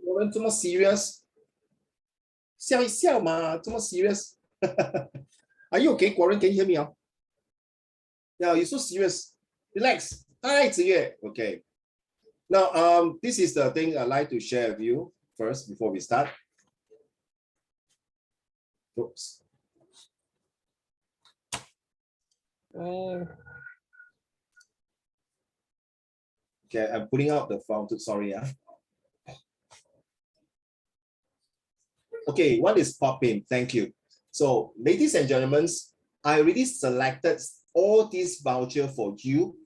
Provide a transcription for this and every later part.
Warren 这么 serious， 笑一笑嘛，这么 serious。Are you okay, Warren? Can you hear me? Yeah, you're so serious. Relax. Hi, Ziye. Okay. Now, this is the thing I'd like to share with you first before we start. Oops. Okay, I'm putting out the file. Sorry. Okay, one is popping. Thank you. So, ladies and gentlemen, I already selected all these vouchers for you.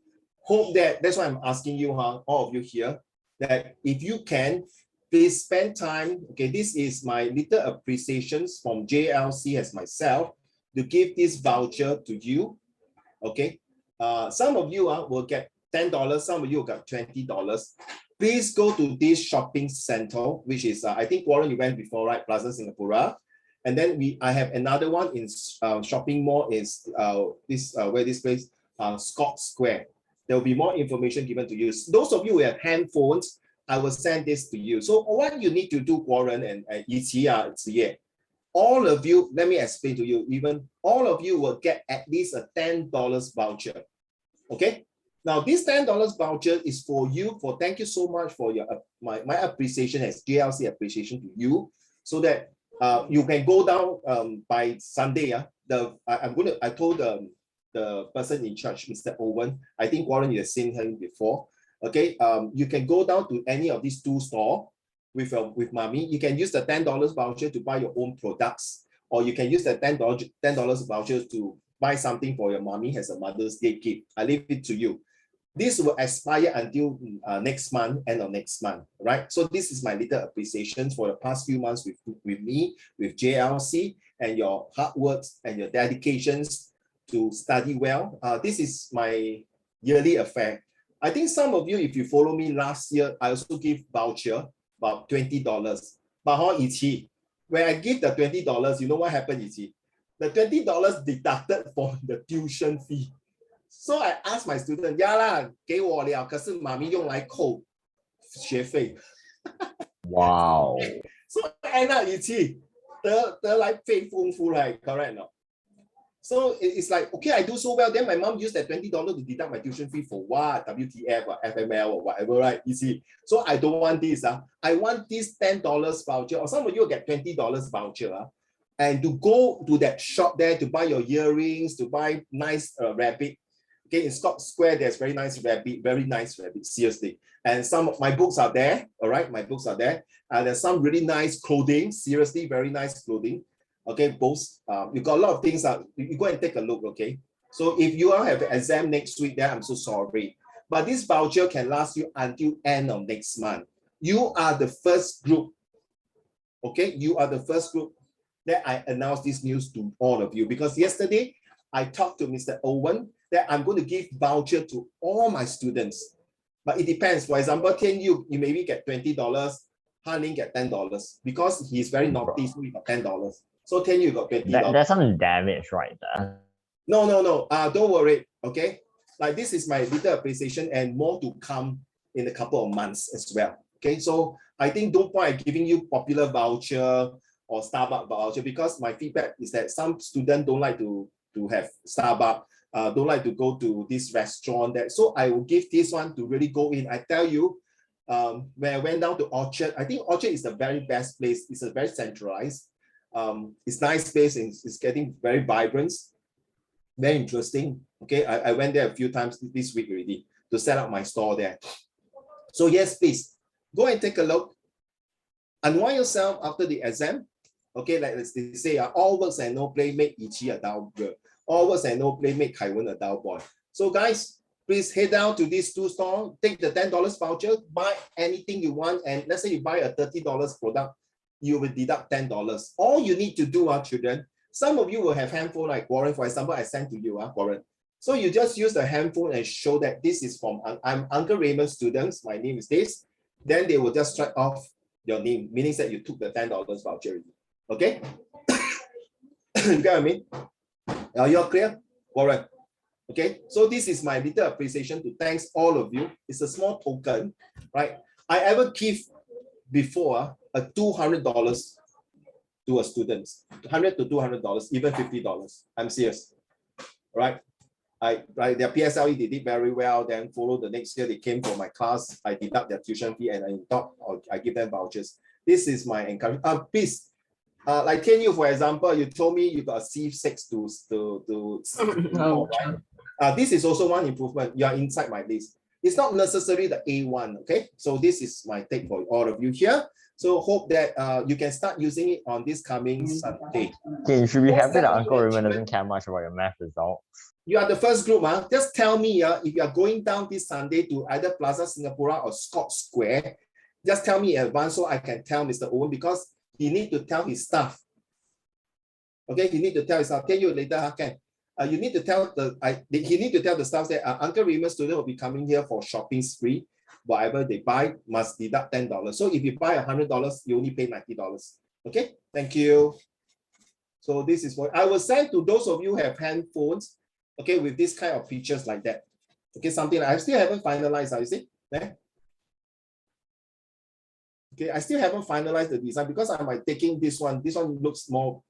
Hope that's why I'm asking you, all of you here, that if you can, please spend time. Okay, this is my little appreciations from JLC as myself to give this voucher to you. Okay, some of you will get $10, some of you will get $20. Please go to this shopping center, which is I think Warren, you went before, right? Plaza Singapura. And then I have another one in shopping mall is where this place, Scott Square. There will be more information given to you. Those of you who have handphones, I will send this to you. So what you need to do, Warren and Ziye, all of you, let me explain to you, even all of you will get at least a $10 voucher. Okay? Now, this $10 voucher is for you, for thank you so much for your my appreciation as JLC appreciation to you, so that you can go down by Sunday. I told the person in charge, Mr. Owen, I think Warren, you have seen him before. Okay, you can go down to any of these two stores with mommy. You can use the $10 voucher to buy your own products, or you can use the $10 voucher to buy something for your mommy as a Mother's Day gift. I leave it to you. This will expire until next month, end of next month, right? So this is my little appreciation for the past few months with me, with JLC, and your hard work and your dedications to study well. This is my yearly affair. I think some of you, if you follow me last year, I also give voucher about $20. But Ichi, when I give the $20, you know what happened, Ichi? The $20 deducted for the tuition fee. So I asked my student, 呀啦，给我了，可是妈咪用来扣学费。Wow. So end up 一起得来费丰富 right? Correct no? So it's like, okay, I do so well. Then my mom used that $20 to deduct my tuition fee for what? WTF or FML or whatever, right? You see. So I don't want this. I want this $10 voucher, or some of you will get $20 voucher. And to go to that shop there to buy your earrings, to buy nice rabbit. Okay, in Scott Square, there's very nice rabbit, seriously. And some of my books are there, all right? My books are there. There's some really nice clothing, seriously, very nice clothing. Okay, both. You got a lot of things. You go and take a look, okay? So if you all have an exam next week, then I'm so sorry. But this voucher can last you until end of next month. You are the first group, okay? You are the first group that I announced this news to all of you, because yesterday I talked to Mr. Owen that I'm going to give voucher to all my students. But it depends. For example, Tian Yu, you maybe get $20, Han Ling get $10, because he's very naughty, so he got $10. So Tian Yu got $20. There's some damage right there. No. Don't worry, okay? Like, this is my little appreciation, and more to come in a couple of months as well. Okay, so I think no point giving you popular voucher or Starbucks voucher, because my feedback is that some students don't like to have Starbucks, don't like to go to this restaurant. So I will give this one to really go in. I tell you, when I went down to Orchard, I think Orchard is the very best place. It's a very centralized. It's nice place, and it's getting very vibrant, very interesting. Okay, I went there a few times this week already to set up my store there. So yes, please go and take a look. Unwind yourself after the exam. Okay, like they say, all works and no play make Ichi a dull girl. All works and no play make Kaiwen a dull boy. So guys, please head down to these two stores, take the $10 voucher, buy anything you want, and let's say you buy a $30 product, you will deduct $10. All you need to do, children, some of you will have handphone like Warren, for example, I sent to you, Warren. So you just use the handphone and show that this is from, I'm Uncle Raymond's students, my name is this. Then they will just strike off your name, meaning that you took the $10 voucher. Okay? You get what I mean? You're clear, Warren? Okay, so this is my little appreciation to thanks all of you. It's a small token, right? I ever give before a $200 to a student, $100 to $200, even $50. I'm serious, right? Their PSLE, they did very well. Then follow the next year, they came for my class. I deduct their tuition fee and I give them vouchers. This is my encouragement. Please, like Tianyu, for example, you told me you got a C6 right? This is also one improvement. You are inside my list. It's not necessarily the A1, okay? So this is my take for all of you here. So hope that you can start using it on this coming Sunday. Okay, you should be happy that Uncle Raymond doesn't care much about your math results. You are the first group, just tell me if you are going down this Sunday to either Plaza Singapura or Scott Square, just tell me in advance so I can tell Mr. Owen, because he need to tell his staff. Okay, he need to tell his staff. Tell you later, Ken. You need to tell he need to tell the staff that Uncle Raymond's student will be coming here for shopping spree. Whatever they buy must deduct $10. So if you buy $100, you only pay $90. Okay, thank you. So this is what I will send to those of you who have handphones, okay, with this kind of features like that. Okay, something like I still haven't finalized, you see? Yeah? Okay, I still haven't finalized the design because I'm like taking this one. This one looks more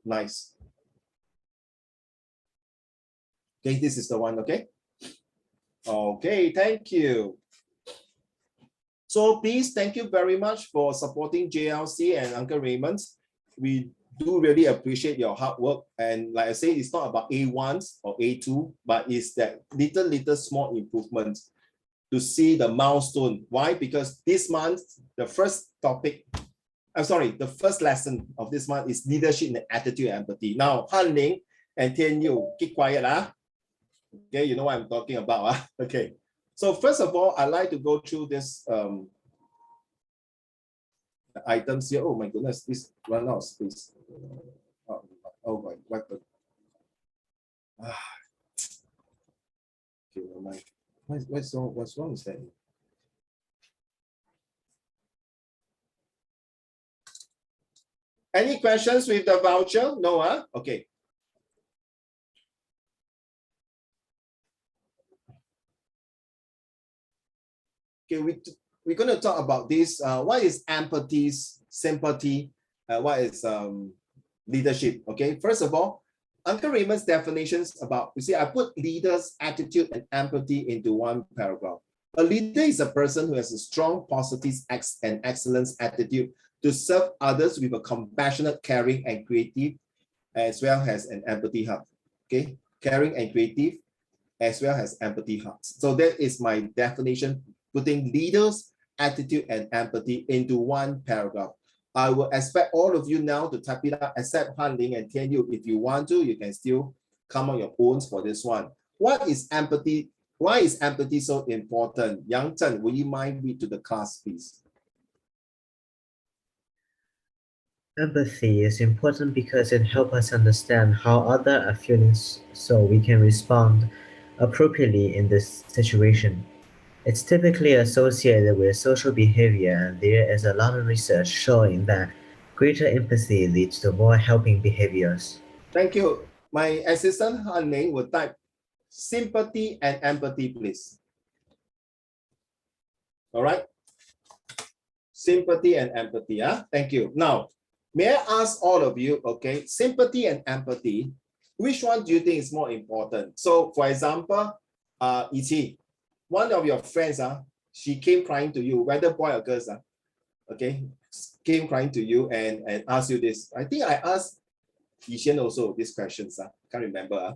nice. Okay, this is the one, okay? Okay, thank you. So please, thank you very much for supporting JLC and Uncle Raymond. We do really appreciate your hard work. And like I say, it's not about A1s or A2, but it's that little small improvements to see the milestone. Why? Because this month, the first topic, the first lesson of this month is leadership and attitude and empathy. Now, Han Ling and Tian Yu, keep quiet. Okay, you know what I'm talking about. Okay. So first of all, I'd like to go through this items here. Oh my goodness, this run out of space. Oh my, what the? Okay, never mind. What's wrong with that? Any questions with the voucher? No, Okay. Okay, we're going to talk about this. What is empathy, sympathy? What is leadership? Okay, first of all, Uncle Raymond's definitions about, you see, I put leaders, attitude, and empathy into one paragraph. A leader is a person who has a strong, positive, and excellence attitude to serve others with a compassionate, caring, and creative, as well as an empathy heart. Okay, caring and creative, as well as empathy hearts. So that is my definition, putting leaders, attitude, and empathy into one paragraph. I will expect all of you now to type it out, except Han Ling and Tian Yu. If you want to, you can still come on your own for this one. What is empathy? Why is empathy so important? Yang Zhen, will you mind read to the class, please? Empathy is important because it helps us understand how others are feeling so we can respond appropriately in this situation. It's typically associated with social behavior, and there is a lot of research showing that greater empathy leads to more helping behaviors. Thank you. My assistant Han Ling will type sympathy and empathy, please. All right. Sympathy and empathy. Thank you. Now, may I ask all of you, okay, sympathy and empathy, which one do you think is more important? So, for example, Ichi, one of your friends, she came crying to you, whether boy or girls, okay, came crying to you and asked you this. I think I asked Yishan also these questions. Can't remember.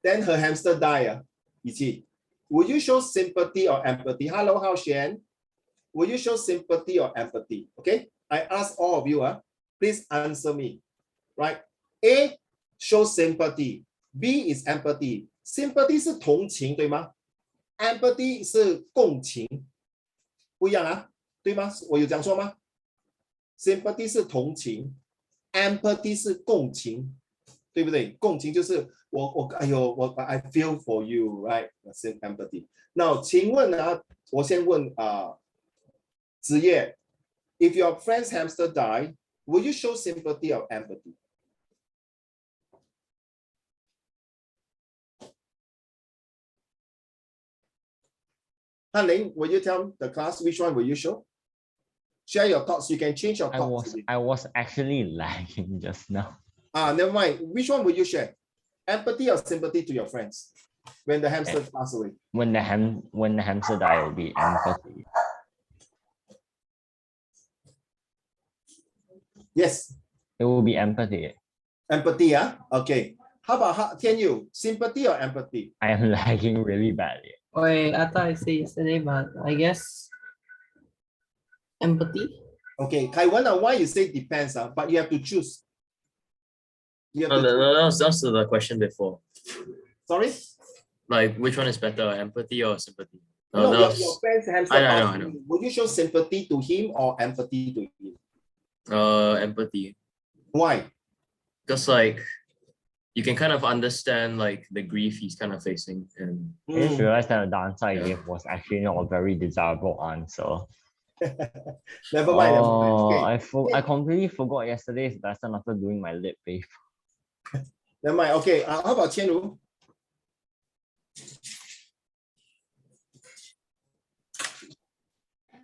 Then her hamster died. Ichi, will you show sympathy or empathy? Hello, Hao Xian. Will you show sympathy or empathy? Okay, I ask all of you, please answer me. Right? A, show sympathy. B is empathy. Sympathy 是同情，对吗？ Empathy 是共情，不一样对吗？我有讲错吗？ Sympathy 是同情 ，empathy 是共情，对不对？共情就是I feel for you, right? That's empathy. Now， 请问我先问子叶 ，if your friend's hamster die, will you show sympathy or empathy? Han Ling, will you tell the class which one will you show? Share your thoughts. You can change your thoughts. I was actually lagging just now. Never mind. Which one will you share? Empathy or sympathy to your friends when the hamster pass away? When the hamster died, it will be empathy. Yes. It will be empathy. Empathy, yeah? Okay. How about Tianyu? Sympathy or empathy? I am lagging really badly. Wait, I thought I said yesterday, but I guess empathy. Okay, Kaiwan, why you say depends, but you have to choose. You have No, to choose. that was the question before. Sorry? Like, which one is better, empathy or sympathy? No, that your was, friend's hamster I know. would you show sympathy to him or empathy to him? Empathy. Why? Because like, you can kind of understand like the grief he's kind of facing, and I just realized that the answer I gave was actually not a very desirable answer. Never mind. Oh, Okay. I completely forgot yesterday's lesson after doing my lit paper. Never mind. Okay. How about Qianru?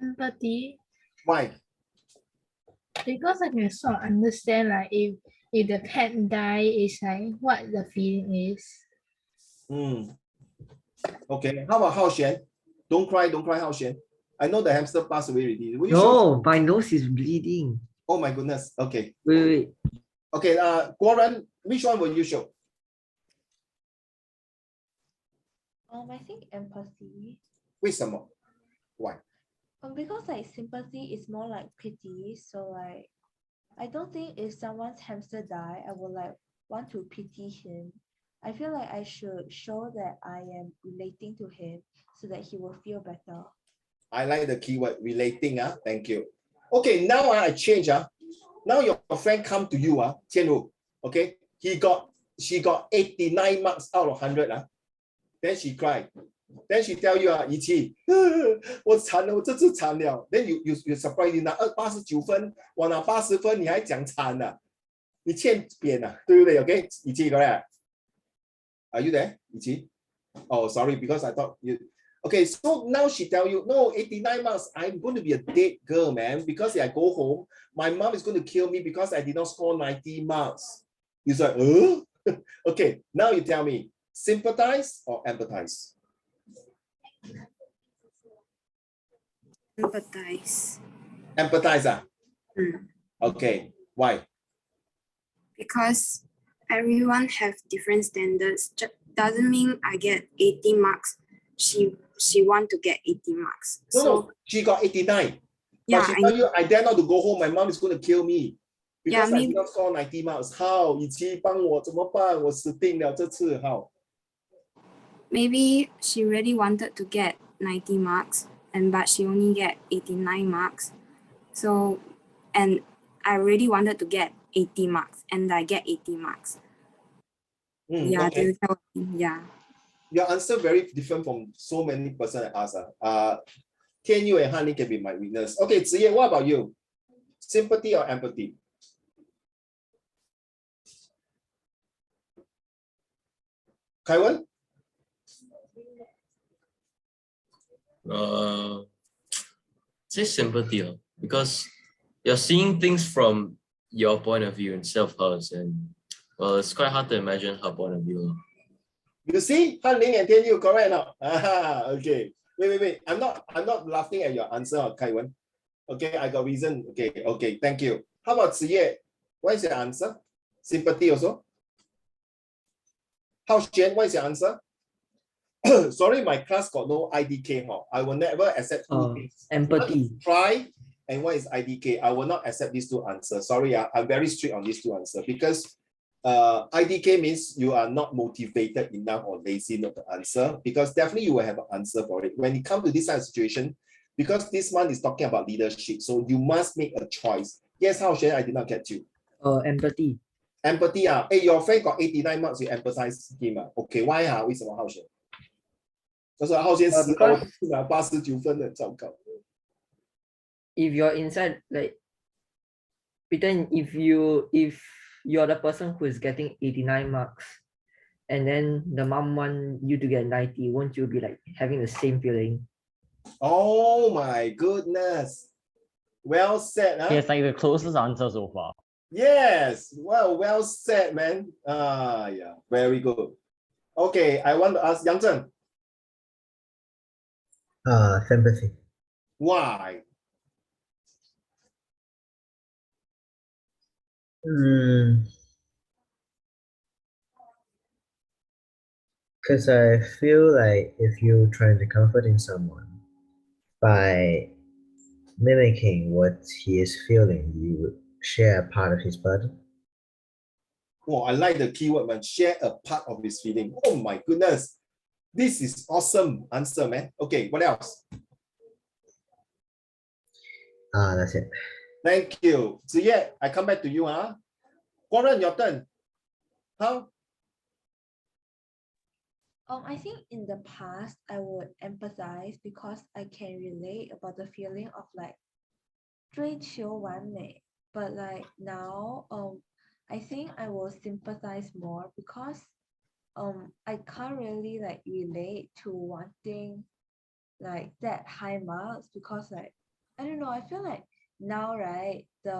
Empathy, Why? because I can sort of understand like if the pet die is like what the feeling is. Okay. How about Hao Xuan? Don't cry, Hao Xuan. I know the hamster passed away already. Will you show? No, my nose is bleeding. Oh my goodness. Okay. Wait. Okay. Guoran, which one will you show? I think empathy. 为什么? Why? Because like sympathy is more like pity. So like, I don't think if someone's hamster die, I would like want to pity him. I feel like I should show that I am relating to him so that he will feel better. I like the keyword relating. Thank you. Okay, now I change. Now your friend come to you, Tianru. Okay, she got 89 marks out of 100. Then she cried. Then she tell you, 怡琪，我惨了，我这次惨了。Then you surprise 你拿89分，我拿80分，你还讲惨了，你欠扁了，对不对 ？Okay， 怡琪 correct? Are you there, 怡琪? Oh, sorry, because I thought you. Okay, so now she tell you, no, 89 marks. I'm going to be a dead girl, man, because if I go home, my mom is going to kill me because I did not score 90 marks. You say, Okay, now you tell me, sympathize or empathize? Empathize. Empathize. Okay, why? Because everyone have different standards. Doesn't mean I get 80 marks. She want to get 80 marks. No, she got 89. Yeah, but she tell you, I dare not to go home. My mom is going to kill me because Yeah, I did not score 90 marks. How? 怡琪帮我怎么办？我死定了这次 how? maybe she really wanted to get 90 marks, but she only get 89 marks. So, and I really wanted to get 80 marks, and I get 80 marks. Yeah, Okay. do you tell me? Yeah. Your answer very different from so many person I ask. Tianyu and Hanlin can be my witness. Okay, Ziye, what about you? Sympathy or empathy? Kaiwan? say sympathy, because you're seeing things from your point of view instead of hers, and well, it's quite hard to imagine her point of view. You see, Hanling and Tianyu correct now. Okay. Wait. I'm not laughing at your answer, Kaiwan. Okay, I got reason. Okay, thank you. How about Ziye? What is your answer? Sympathy also? Hao Xuan, what is your answer? Sorry, my class got no IDK. I will never accept two things. Empathy. Try and what is IDK? I will not accept these two answers. Sorry, I'm very strict on these two answers because IDK means you are not motivated enough or lazy not to answer, because definitely you will have an answer for it. When it comes to this kind of situation, because this one is talking about leadership, so you must make a choice. Yes, Hao Xuan, I did not get you. Empathy. Empathy, hey, your friend got 89 marks, you empathize him. Okay, why? 为什么 Hao Xuan? 他说 Hao Xuan 死了，我拿89分的，糟糕。If you're inside, like, pretend if you're the person who is getting 89 marks, and then the mom want you to get 90, won't you be like having the same feeling? Oh my goodness. Well said. Huh? It's like the closest answer so far. Yes. Well said, man. Yeah, very good. Okay, I want to ask Yang Zhen, Sympathy. why? Because I feel like if you're trying to comforting someone by mimicking what he is feeling, you would share a part of his burden. Oh, I like the keyword, man. Share a part of his feeling. Oh my goodness. This is awesome answer, man. Okay, what else? That's it. Thank you. Ziye, I come back to you, huh? Warren, your turn. How? I think in the past I would empathize because I can relate about the feeling of like 追求完美, but like now I think I will sympathize more because I can't really like relate to wanting like that high marks because like I don't know, I feel like now, right, the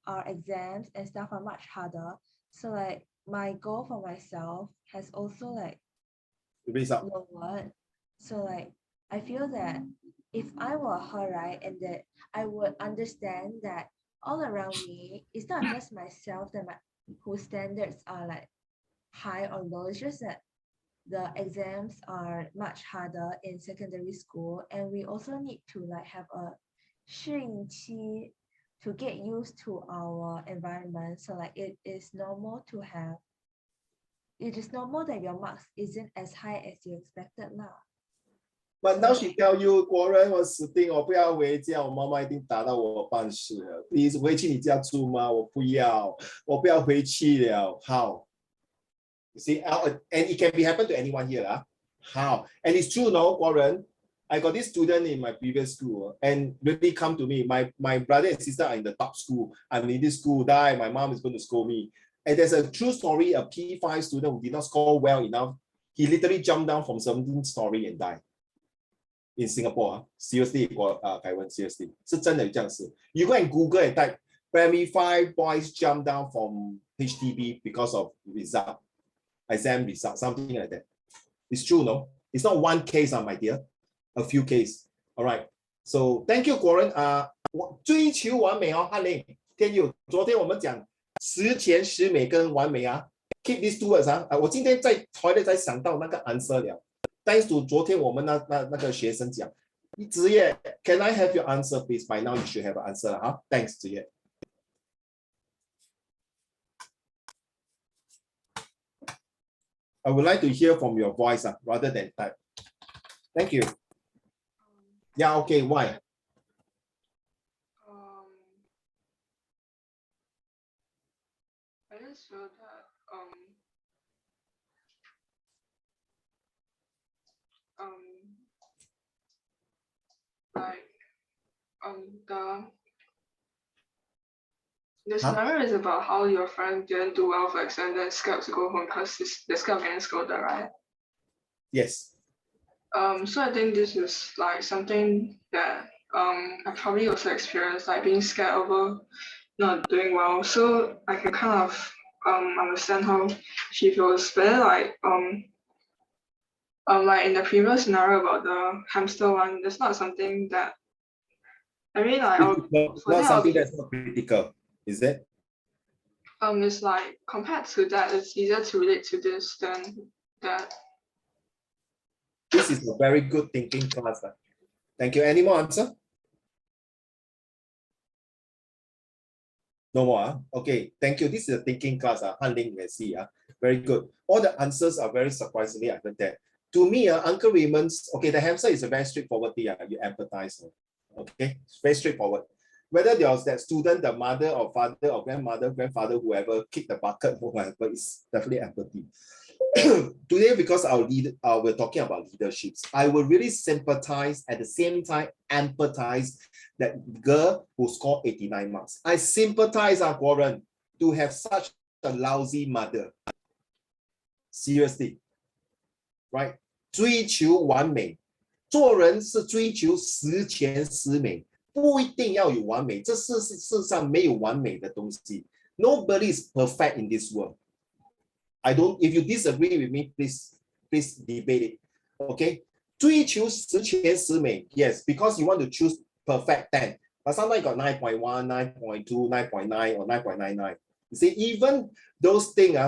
our exams and stuff are much harder, so like my goal for myself has also like Result. lowered. So like I feel that if I were her, right, and that I would understand that all around me, it's not just myself that whose standards are like high or low, it's just that the exams are much harder in secondary school, and we also need to like have a 适应期 to get used to our environment. So like it is normal that your marks isn't as high as you expected lah. But now she tell you, 国人我死定，我不要回家，我妈妈一定打到我半死了。你回去你家住吗？我不要，我不要回去了。How? You see, and it can be happen to anyone here, huh? How? And it's true, no, 国人. I got this student in my previous school and really come to me. My brother and sister are in the top school. I'm in this school, die. My mom is going to scold me. And there's a true story, a P5 student who did not score well enough. He literally jumped down from 17th story and died. In Singapore, seriously, Kaiwan, seriously. 是真的有这样事. You go and Google and type, primary 5 boys jump down from HDB because of result, exam result, something like that. It's true, no? It's not one case, my dear. A few cases. All right. So thank you, 国人。追求完美哦，翰林。天佑，昨天我们讲十全十美跟完美啊 ，keep these two words 啊。我今天在toilet才想到那个 answer 了。Thanks to 昨天我们那个学生讲，职业 ，Can I have your answer, please? By now you should have an answer 哈。Thanks, 职业。I would like to hear from your voice rather than type. Thank you. Yeah, okay, why? I just feel that the scenario is about how your friend didn't do well for exam, then scared to go home because they're scared of getting scolded, right? Yes. So I think this is like something that I probably also experienced, like being scared over not doing well. So I can kind of understand how she feels. But then, like in the previous scenario about the hamster one, that's not something that I mean like not something that's not critical, is it? It's like compared to that, it's easier to relate to this than that. This is a very good thinking class. Thank you. Any more answer? No more. Okay, thank you. This is a thinking class. Han Ling, let's see. Very good. All the answers are very surprisingly I heard that. To me, Uncle Raymond's, okay, the hamster is a very straightforward thing. You empathize. Okay, it's very straightforward. Whether there was that student, the mother or father or grandmother, grandfather, whoever kicked the bucket or whatever, it's definitely empathy. Today, because we're talking about leaderships, I will really sympathize at the same time empathize that girl who scored 89 marks. I sympathize, Warren, to have such a lousy mother. Seriously, right? 追求完美，做人是追求十全十美，不一定要有完美，这世上没有完美的东西。Nobody is perfect in this world. If you disagree with me, please debate it. Okay? 追求10全10美 yes, because you want to choose perfect 10. But sometimes you got 9.1, 9.2, 9.9, or 9.99. You see, even those things,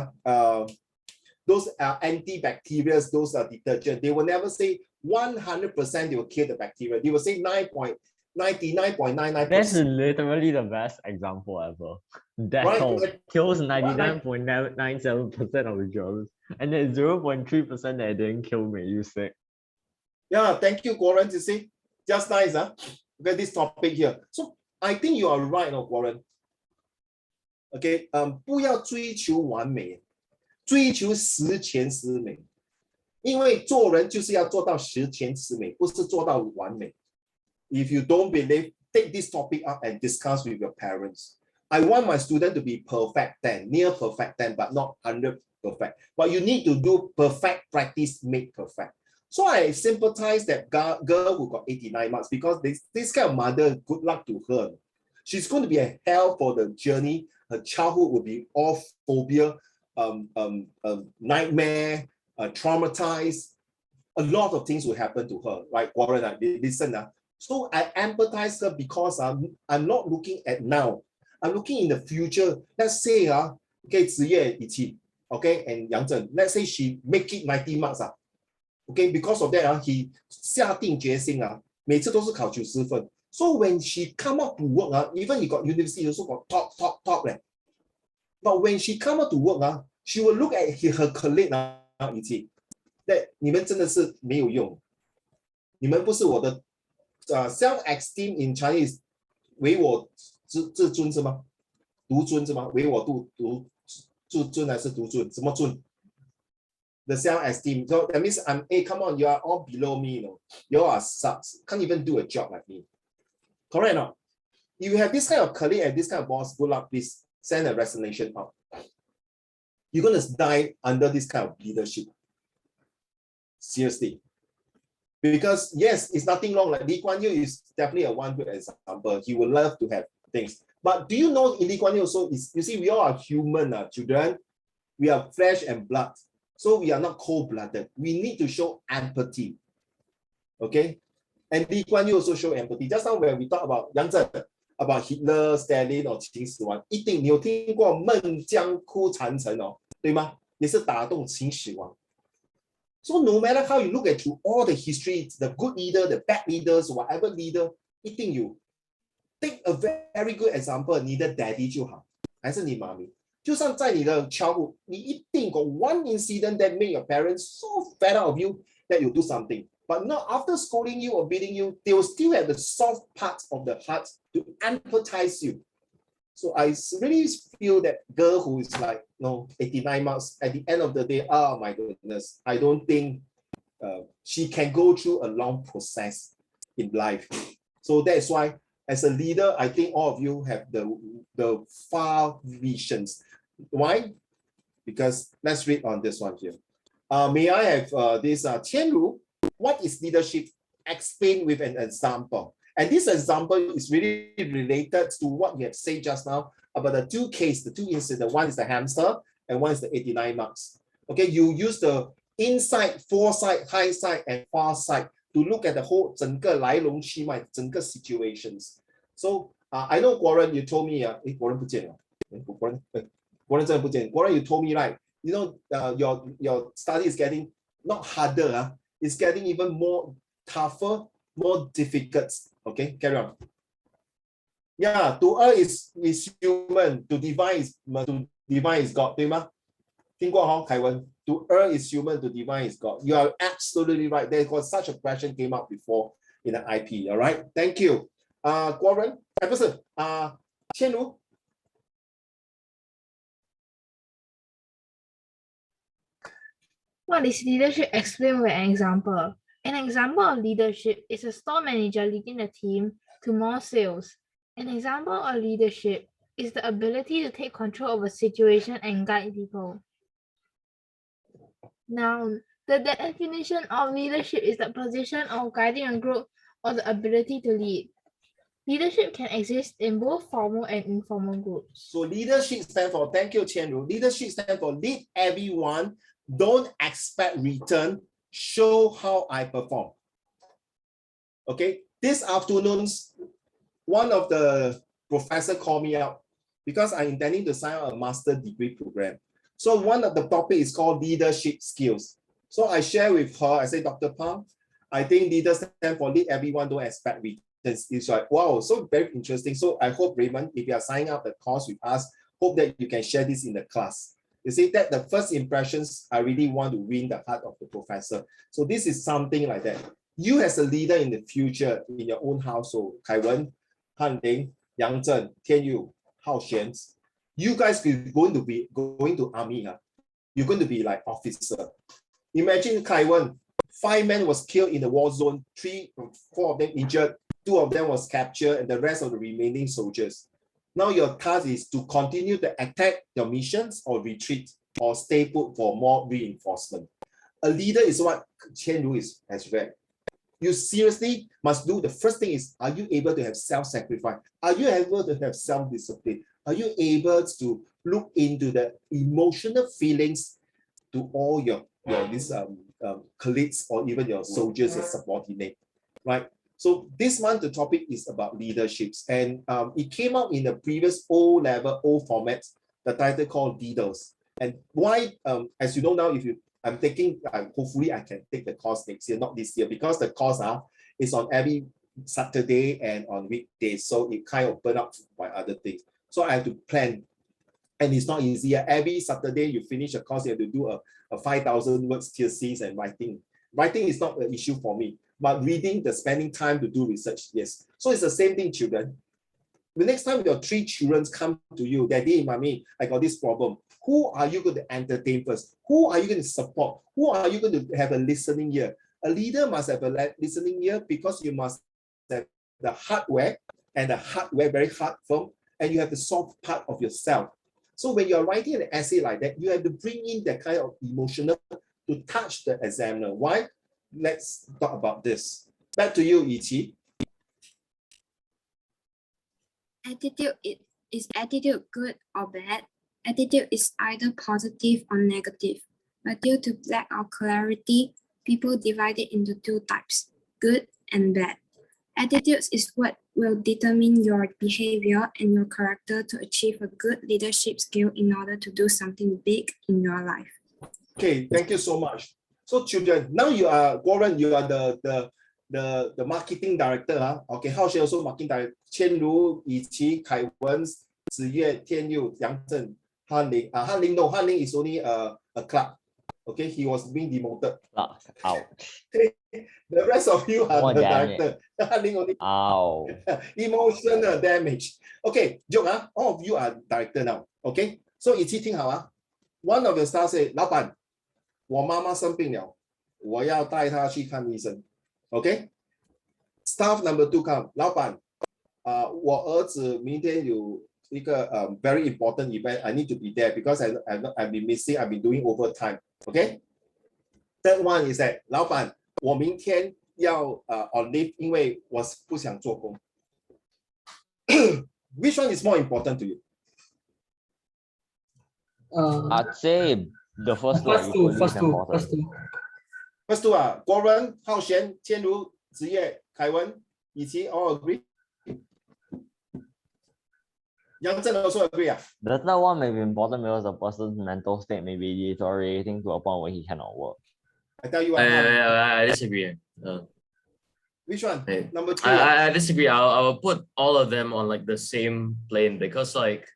those antibacterials, those detergent, they will never say 100% they will kill the bacteria. They will say 99.99%. That's literally the best example ever. That Right. kills 99.97% of the germs, and then 0.3% that didn't kill me, you sick. Yeah, thank you, Warren. You see, just nice, okay, this topic here. So I think you are right, Warren. Okay, 不要追求完美，追求10全10美，因为做人就是要做到10全10美，不是做到完美。If you don't believe, take this topic up and discuss with your parents. I want my student to be perfect 10, near perfect 10, but not 100 perfect. But you need to do perfect practice, make perfect. So I sympathize that girl who got 89 marks because this kind of mother, good luck to her. She's going to be a hell for the journey. Her childhood will be all phobia, nightmare, traumatized. A lot of things will happen to her, right? Warren, listen. So I empathize her because I'm not looking at now. I'm looking in the future. Let's say, okay, 子夜一起, okay, and Yang Zhen, let's say she make it 90 marks. Okay, because of that, he 下定决心每次都是考90分. So when she come out to work, even he got university also got top. But when she come out to work, she will look at her colleague 一起 that 你们真的是没有用，你们不是我的self-esteem in Chinese 唯我自尊是吗？独尊是吗？唯我自尊还是独尊？什么尊？ The self-esteem. So that means come on, you are all below me, you all are sucks. Can't even do a job like me. Correct or not? If you have this kind of colleague and this kind of boss, good luck, please send a resignation out. You're going to die under this kind of leadership. Seriously. Because yes, it's nothing wrong. Like Lee Kuan Yew is definitely a one good example. He would love to have things. But do you know in Lee Kuan Yew also is, you see, we all are human, children. We are flesh and blood. So we are not cold-blooded. We need to show empathy. Okay? And Lee Kuan Yew also show empathy. Just now when we talk about Yang Zhen, about Hitler, Stalin, or 秦始皇，一定你有听过孟姜哭长城对吗？也是打动秦始皇。So no matter how you look at through all the history, the good leader, the bad leaders, whatever leader, 一定有 take a very good example, 你的 daddy 就好，还是你妈咪。就算在你的 childhood, 你一定 got one incident that made your parents so fed up of you that you do something. But not after scolding you or beating you, they will still have the soft parts of the heart to empathize you. So I really feel that girl who is like 89 marks at the end of the day, oh my goodness, I don't think she can go through a long process in life. So that's why as a leader, I think all of you have the far visions. Why? Because let's read on this one here. May I have this Tianru? What is leadership? Explain with an example. And this example is really related to what you have said just now about the two cases, the two incidents. One is the hamster and one is the 89 marks. Okay, you use the insight, foresight, hindsight, and farsight to look at the whole 整个来龙去脉，整个 situations. So I know Warren, you told me, Warren 不见了，Warren 真的不见。Warren, you told me, right? You know, your study is getting not harder, it's getting even more tougher, more difficult. Okay, carry on. Yeah, to err is human, to divine is God, 对吗？听过哈，凯文 ？To err is human, to divine is God. You are absolutely right. There was such a question came up before in the IP. All right, thank you. Warren, 不是千如。What is leadership? Explain with an example. An example of leadership is a store manager leading the team to more sales. An example of leadership is the ability to take control of a situation and guide people. Now, the definition of leadership is the position of guiding a group or the ability to lead. Leadership can exist in both formal and informal groups. So leadership stands for, thank you, Chen Ru. Leadership stands for lead everyone, don't expect return, show how I perform. Okay, this afternoon, one of the professor called me out because I'm intending to sign up a master degree program. So one of the topic is called leadership skills. So I share with her, I say, Dr. Pang, I think leaders stand for lead everyone, don't expect returns. It's like, wow, so very interesting. So I hope, Raymond, if you are signing up the course with us, hope that you can share this in the class. You see that the first impressions, I really want to win the heart of the professor. So this is something like that. You as a leader in the future, in your own household, Kai Wen, Han Ling, Yang Zhen, Tian Yu, Hao Xuan, you guys are going to army. You're going to be like officer. Imagine Kai Wen, 5 men was killed in the war zone, 3 or 4 of them injured, 2 of them was captured, and the rest of the remaining soldiers. Now your task is to continue to attack your missions or retreat or stay put for more reinforcement. A leader is what Chen Ru has read. You seriously must do, the first thing is, are you able to have self-sacrifice? Are you able to have self-discipline? Are you able to look into the emotional feelings to all your colleagues or even your soldiers and subordinates, right? So this month, the topic is about leaderships, and it came out in the previous O-level, O format, the title called Leaders. And why, as you know now, if I'm taking, hopefully I can take the course next year, not this year, because the course is on every Saturday and on weekdays, so it kind of burn up by other things. So I have to plan, and it's not easy. Every Saturday you finish a course, you have to do a 5,000 words thesis and writing. Writing is not an issue for me, but reading, spending time to do research, yes. So it's the same thing, children. The next time your 3 children come to you, Daddy, Mommy, I got this problem. Who are you going to entertain first? Who are you going to support? Who are you going to have a listening ear? A leader must have a listening ear because you must have the hardware, and the hardware very hard firm, and you have the soft part of yourself. So when you're writing an essay like that, you have to bring in that kind of emotional to touch the examiner. Why? Let's talk about this. Back to you, Yiqi. Attitude is attitude good or bad? Attitude is either positive or negative, but due to lack of clarity, people divide it into 2 types, good and bad. Attitudes is what will determine your behavior and your character to achieve a good leadership skill in order to do something big in your life. Okay, thank you so much. So children, now you are, Warren, you are the marketing director. Okay, Hao Xuan also marketing director. Chen Ru, Yiqi, Kai Wen, Ziyue, Tian Yu, Yang Zhen, Han Ling. Han Ling, no, Han Ling is only a clerk. Okay, he was being demoted. Ouch. The rest of you are Oh, the damn director. Han Ling only Ow. emotional damage. Okay, joke, all of you are director now. Okay, so Yiqi 听好啊。One of your staff say, 老板，我妈妈生病了，我要带她去看医生。Okay, staff number 2 come, 老板，我儿子明天有一个very important event, I need to be there because I've been missing, I've been doing overtime. Okay, third one is that 老板，我明天要on leave，因为我不想做工。Which one is more important to you? I'd say the first First two, first two, important. first two. First two are Guoren, Hao Xuan, Tian Ru, Ziyue, Kai Wen, Yiqi, all agree? Yang Zhen also agree. The third one may be important because the person's mental state may be deteriorating to a point where he cannot work. I tell you what. I disagree. Which one? Hey, Number 3. I disagree. I will put all of them on like the same plane because like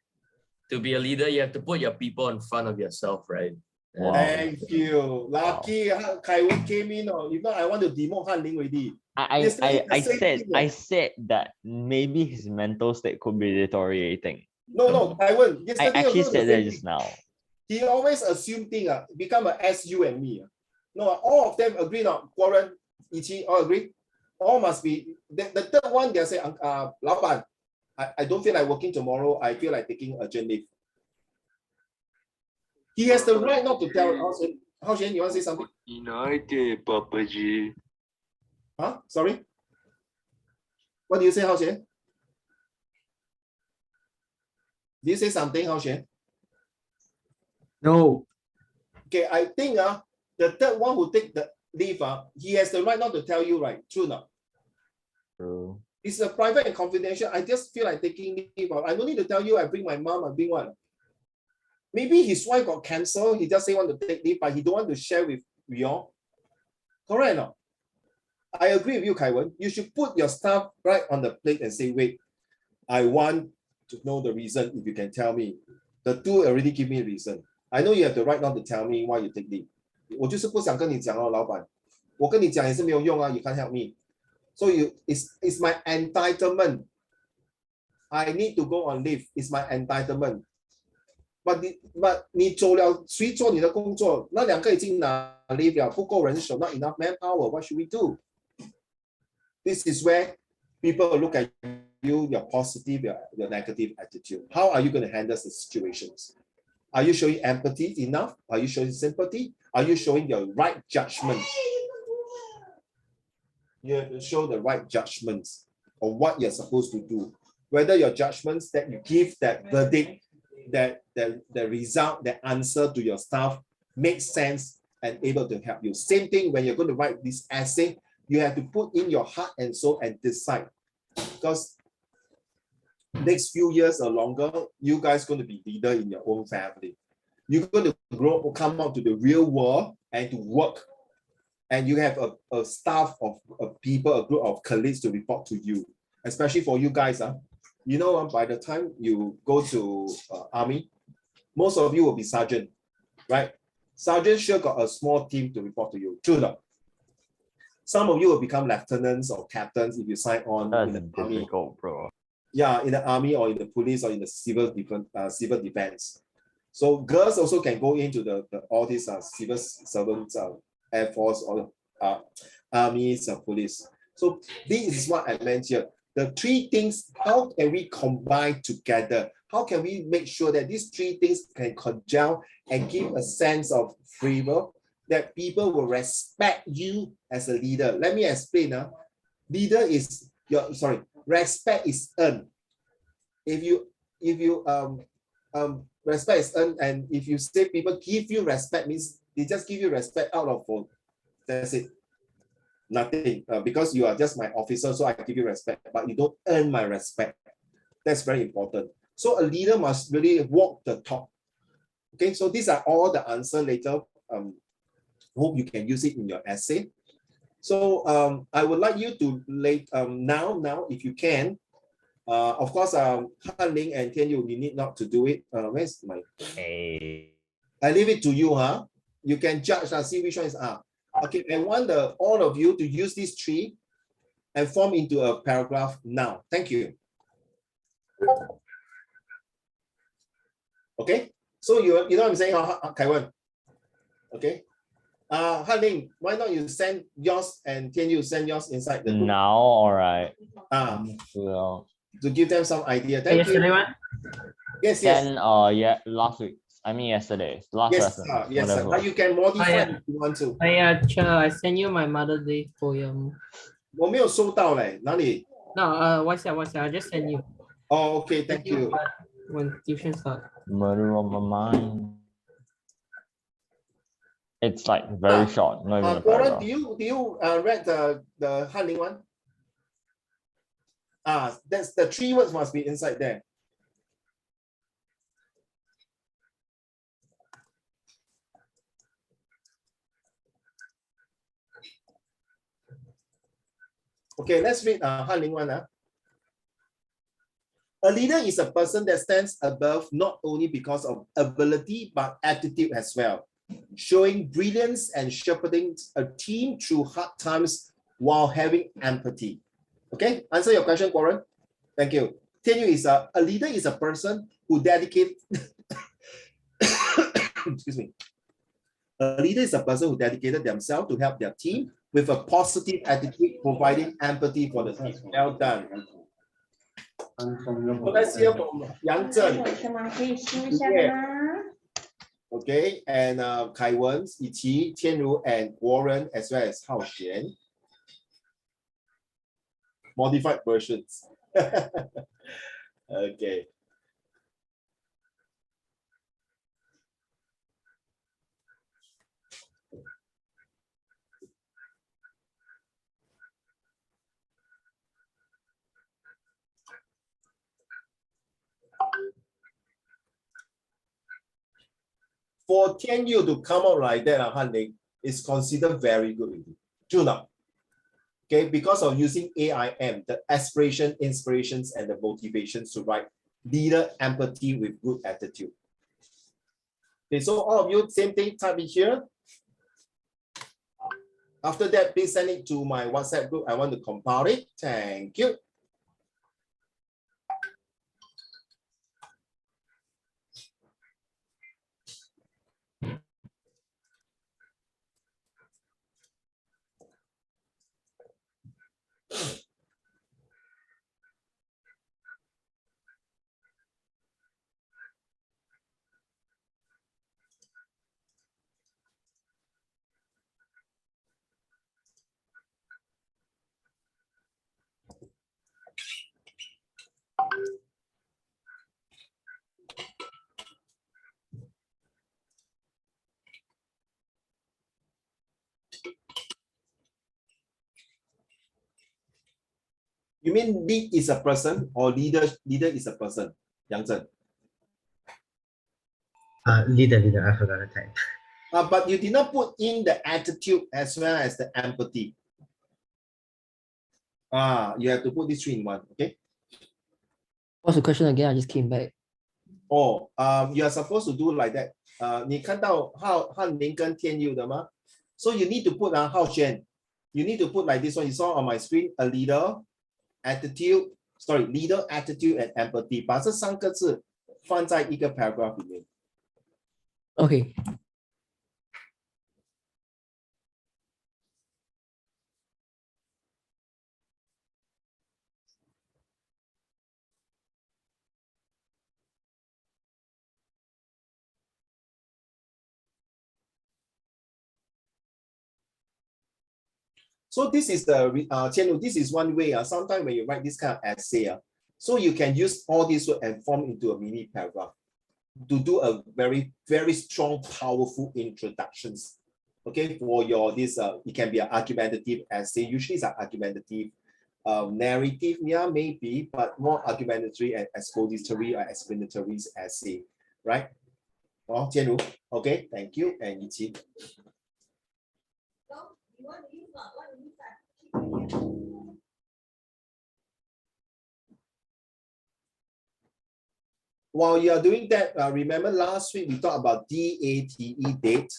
to be a leader, you have to put your people in front of yourself, right? Wow. Thank you. Lucky Kai Wen came in. If not, I want to demote Han Ling already. I said that maybe his mental state could be deteriorating. No, Kai Wen. I actually said that just now. He always assume things become a S, you and me. No, all of them agree now. Guoren, Yiqi, all agree. All must be. The third one, they say, 老板, I don't feel like working tomorrow. I feel like taking urgent leave. He has the right not to tell. Hao Xuan, you want to say something? Huh? Sorry? What do you say, Hao Xuan? you say something, Hao Xuan? No. Okay, I think the third one who take the leave, he has the right not to tell you, right? True not? True. It's a private and confidential. I just feel like taking leave. I don't need to tell you I bring my mom, I bring what. Maybe his wife got cancer, he just say want to take leave, but he don't want to share with you all. Correct or not? I agree with you, Kaiwen. You should put your stuff right on the plate and say, wait, I want to know the reason if you can tell me. The two already give me a reason. I know you have the right not to tell me why you take leave. 我就是不想跟你讲哦，老板。我跟你讲也是没有用啊， you can't help me. So it's my entitlement. I need to go on leave. It's my entitlement. But 你走了，谁做你的工作？那两个已经拿 leave 了，不够人手 ，not enough manpower. What should we do? This is where people look at you, your positive, your negative attitude. How are you going to handle the situations? Are you showing empathy enough? Are you showing sympathy? Are you showing the right judgment? You have to show the right judgments of what you're supposed to do. Whether your judgments that you give, that verdict, that the result, the answer to your staff makes sense and able to help you. Same thing when you're going to write this essay, you have to put in your heart and soul and decide. Because next few years or longer, you guys going to be leader in your own family. You're going to grow, come out to the real world and to work. And you have a staff of people, a group of colleagues to report to you, especially for you guys. You know, by the time you go to army, most of you will be sergeant, right? Sergeant sure got a small team to report to you. True. Some of you will become lieutenants or captains if you sign on in the army. Bro. Yeah, in the army or in the police or in the civil defense. So girls also can go into the all these civil servants, Air Force or armies, police. So this is what I meant here. The three things, how can we combine together? How can we make sure that these three things can congeal and give a sense of freedom, that people will respect you as a leader? Let me explain. Leader is respect is earned. If you respect is earned, and if you say people give you respect, means they just give you respect out of phone. That's it. Nothing. Because you are just my officer, so I give you respect, but you don't earn my respect. That's very important. So a leader must really walk the talk. Okay, so these are all the answers later. Hope you can use it in your essay. So I would like you to now, if you can, of course, Han Ling and Tian Yu, you need not to do it. Where's my? Hey. I leave it to you, huh? You can judge, see which one is Okay, I want all of you to use these three and form into a paragraph now. Thank you. Okay, so you know what I'm saying, Kaiwen? Okay. Han Ling, why not you send yours and Tian Yu send yours inside the group? Now, all right. To give them some idea. Thank you. Yes, yes. Then, yeah, last week. I mean yesterday. Last yes, lesson. yes, sir. But you can modify if you want to. I send you my Mother's Day poem. 我没有收到嘞，哪里？ No, what's that? I just send you. Oh, okay, thank you. When tuition starts. Murder on my mind. It's like very short. Not even a Warren, paragraph. do you read the Han Ling one? That's the 3 words must be inside there. Okay, let's read Han Ling one. A leader is a person that stands above not only because of ability, but attitude as well, showing brilliance and shepherding a team through hard times while having empathy. Okay, answer your question, Warren. Thank you. Tian Yu is a leader is a person who dedicates. Excuse me. A leader is a person who dedicated themselves to help their team with a positive attitude, providing empathy for the team. Well done. So let's hear from Yang Zhen. Okay, and Kai Wen, Yiqi, Tian Yu, and Warren, as well as Hao Xuan. Modified versions. Okay. For Tianyu to come out like that, Han Ling, is considered very good. True now. Okay, because of using AIM, the aspiration, inspirations, and the motivations to write leader empathy with good attitude. Okay, so all of you, same thing, type it here. After that, please send it to my WhatsApp group. I want to compile it. Thank you. You mean lead is a person or leader is a person? Yang Zhen. Leader, I forgot to type. But you did not put in the attitude as well as the empathy. You have to put these three in one, okay? What's the question again? I just came back. Oh, you are supposed to do like that. 你看到翰林跟天佑的吗? So you need to put Hao Xuan. You need to put like this one. You saw on my screen, a leader, attitude, leader, attitude, and empathy. 把这三个字放在一个 paragraph 里面。Okay. So this is the Tianlu, this is one way. Sometimes when you write this kind of essay, so you can use all this word and form into a mini paragraph to do a very, very strong, powerful introductions. Okay, for your this it can be an argumentative essay. Usually it's an argumentative narrative, yeah, maybe, but more argumentatory and expository or explanatory essay, right? Oh, Tianlu, okay, thank you, and Yiqi. While you are doing that, remember last week we talked about DATE, date,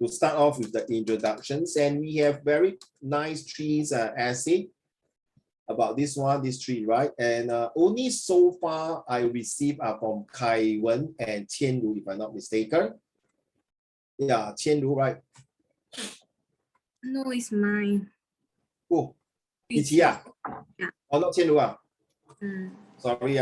to start off with the introductions, and we have very nice trees essay about this one, this tree, right? And only so far I received from Kai Wen and Tianlu, if I'm not mistaken. Yeah, Tianlu, right? No, it's mine. Oh, it's here. Yeah. Oh, not Tianlu. Sorry.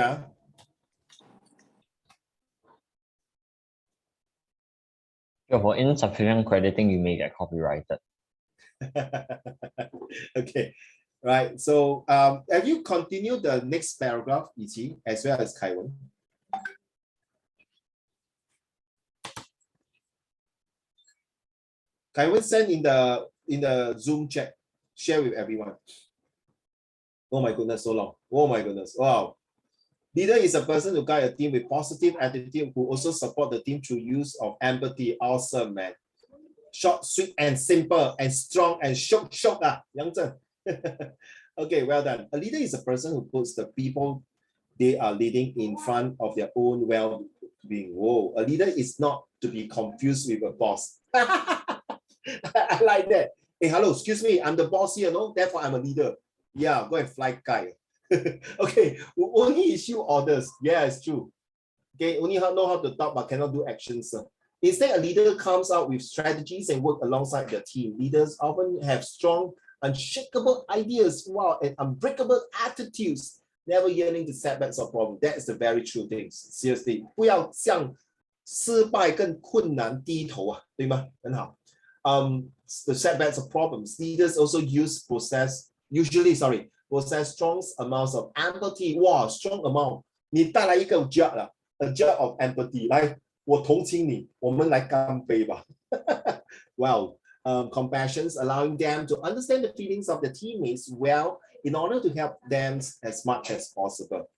For insufficient crediting, you may get copyrighted. Okay, right. So have you continued the next paragraph, Ichi, as well as Kaiwen? Kaiwen send in the Zoom chat, share with everyone. Oh my goodness, so long. Oh my goodness. Wow. Leader is a person who guide a team with positive attitude who also support the team through use of empathy. Awesome, man. Short, sweet, and simple, and strong, and shock, Yang Zhen. Okay, well done. A leader is a person who puts the people they are leading in front of their own well-being. Whoa, a leader is not to be confused with a boss. I like that. Hey, hello, excuse me, I'm the boss here, no? Therefore, I'm a leader. Yeah, go and fly kite. Okay, only issue orders. Yeah, it's true. Okay, only know how to talk but cannot do actions. Instead, a leader comes out with strategies and work alongside the team. Leaders often have strong, unshakable ideas, wow, and unbreakable attitudes, never yielding to setbacks or problems. That is the very true thing. Seriously, 不要向失败跟困难低头啊，对吗？很好。The setbacks of problems. Leaders also usually possess strong amounts of empathy. Wow, strong amount. 你带来一个 jar 啦 a jar of empathy. 来，我同情你，我们来干杯吧。Wow, compassion, allowing them to understand the feelings of the teammates well in order to help them as much as possible.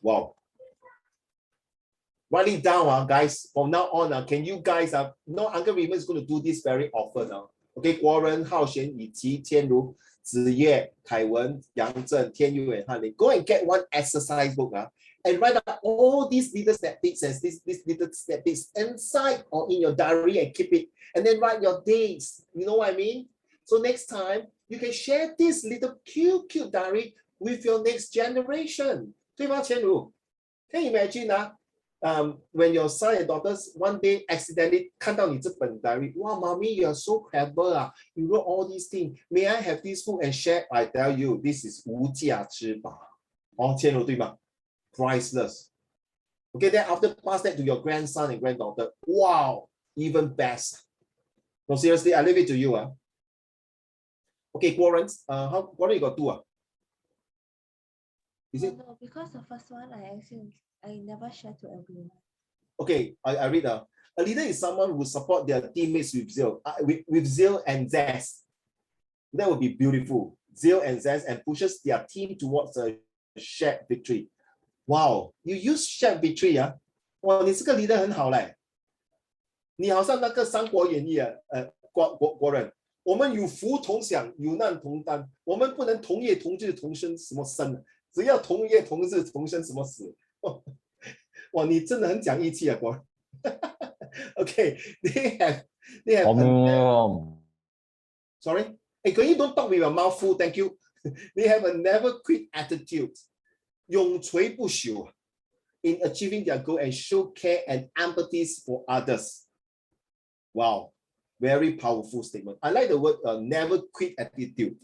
Wow. Write it down, guys. From now on, can you guys, Uncle Raymond is going to do this very often. Okay, 国人、浩璇、以琪、天如、子叶、凯文、杨正、天佑 and Hanley. Go and get one exercise book and write out all these little snippets and these little snippets inside or in your diary and keep it. And then write your dates. You know what I mean? So next time, you can share this little cute diary with your next generation. 对吗，千如？ Can you imagine when your son and daughters one day accidentally 看到你这本 diary, wow, mommy, you are so clever. You wrote all these things. May I have this book and share? I tell you, this is 无价之宝。千如对吗？ Priceless. Okay, then after pass that to your grandson and granddaughter, wow, even best. No, seriously, I leave it to you. Okay, Warrens, what do you got to? Is it? No, because the first one I never share to everyone. Okay, I read. A leader is someone who support their teammates with zeal, and zest. That would be beautiful. Zeal and zest, and pushes their team towards a shared victory. Wow, you use shared victory, wow, 你这个 leader 很好嘞。你好像那个《三国演义》国人，我们有福同享，有难同担，我们不能同业同日同生什么生，只要同业同日同生什么死。哇，你真的很讲义气啊，国人。Okay, they have. Sorry, hey, can you don't talk with your mouth full? Thank you. They have a never quit attitude. 永垂不朽 in achieving their goal and show care and empathy for others. Wow, very powerful statement. I like the word never quit attitude.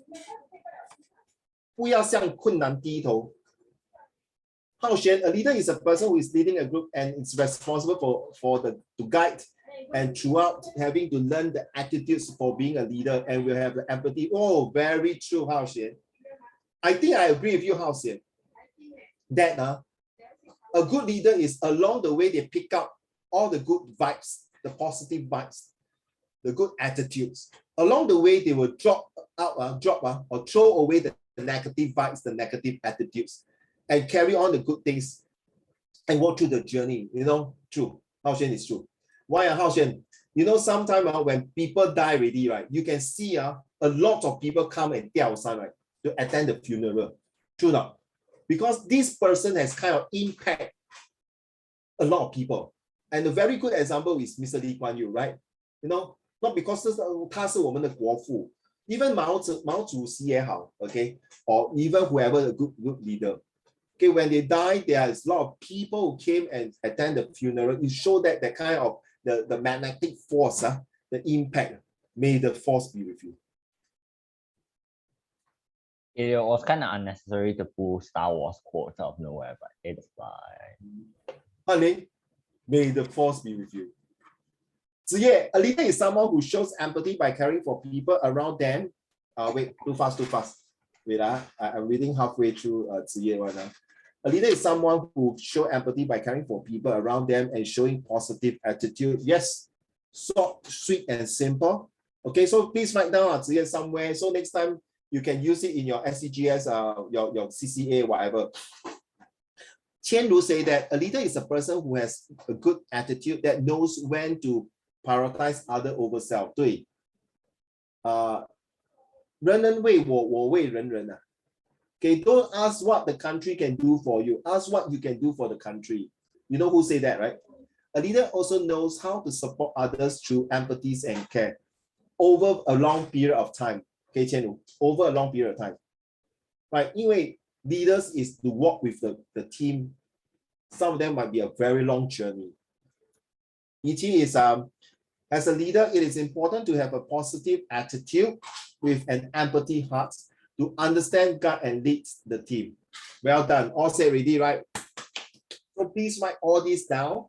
不要向困难低头。浩璇, a leader is a person who is leading a group and is responsible to guide and throughout having to learn the attitudes for being a leader and will have the empathy. Oh, very true, Hao Xian. I think I agree with you, Hao Xian, that a good leader is along the way they pick up all the good vibes, the positive vibes, the good attitudes. Along the way, they will drop or throw away the negative vibes, the negative attitudes, and carry on the good things and walk through the journey. You know, true. Hao Xian is true. Why, Hao Xian? You know, sometimes when people die already, right, you can see a lot of people come and right, to attend the funeral. True not? Because this person has kind of impact a lot of people. And a very good example is Mr. Lee Kuan Yew, right? You know, not because 他是我们的国父, even 毛主席也好, okay, or even whoever a good leader. Okay, when they die, there is a lot of people who came and attend the funeral. It showed that the kind of the magnetic force, the impact. May the force be with you. It was kind of unnecessary to pull Star Wars quotes out of nowhere, but it's fine. Honey, may the force be with you. Ziye, a leader is someone who shows empathy by caring for people around them. Wait, too fast. Wait, I'm reading halfway through Ziye one. A leader is someone who shows empathy by caring for people around them and showing positive attitude. Yes, short, sweet, and simple. Okay, so please write down Ziye somewhere. So next time you can use it in your SCGS, your CCA, whatever. Qianru say that a leader is a person who has a good attitude that knows when to prioritize other over self. 对，人人为我，我为人人。Okay, don't ask what the country can do for you. Ask what you can do for the country. You know who say that, right? A leader also knows how to support others through empathy and care over a long period of time. Okay, Qianru, over a long period of time. Right? 因为 leaders is to walk with the team. Some of them might be a very long journey. It is as a leader, it is important to have a positive attitude with an empathy heart to understand, guide, and lead the team. Well done. All said ready, right? So please write all this down.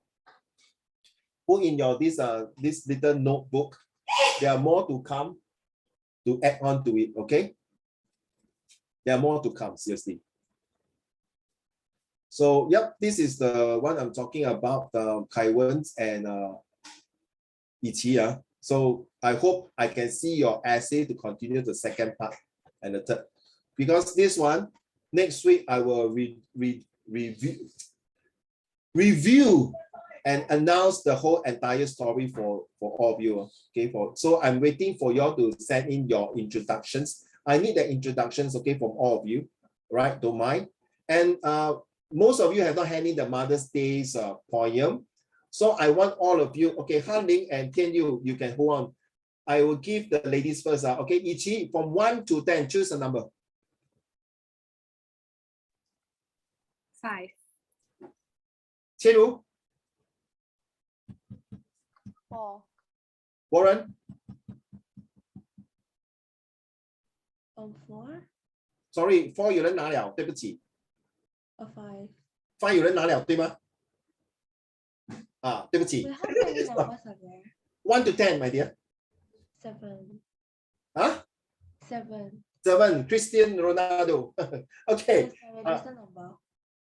Put in your this little notebook. There are more to come to add on to it. Okay. There are more to come. Seriously. So yep, this is the one I'm talking about. Kai Wen's and Ichi. So I hope I can see your essay to continue the second part and the third. Because this one, next week I will review and announce the whole entire story for all of you. Okay, so I'm waiting for y'all to send in your introductions. I need the introductions, okay, from all of you, right? Don't mind. And most of you have not handed the Mother's Day's poem. So I want all of you, okay, Han Ling and Tian Yu, you can hold on. I will give the ladies first. Okay, Ichi, from 1 to 10, choose a number. 5. Tian Yu, 4. Warren, 4. sorry, 4有人拿了，对不起。 5. 5有人拿了，对吗？对不起。 Wait, how many numbers are there? 1 to 10, my dear. 7. 7. 7. Cristiano Ronaldo. Okay. That's the number.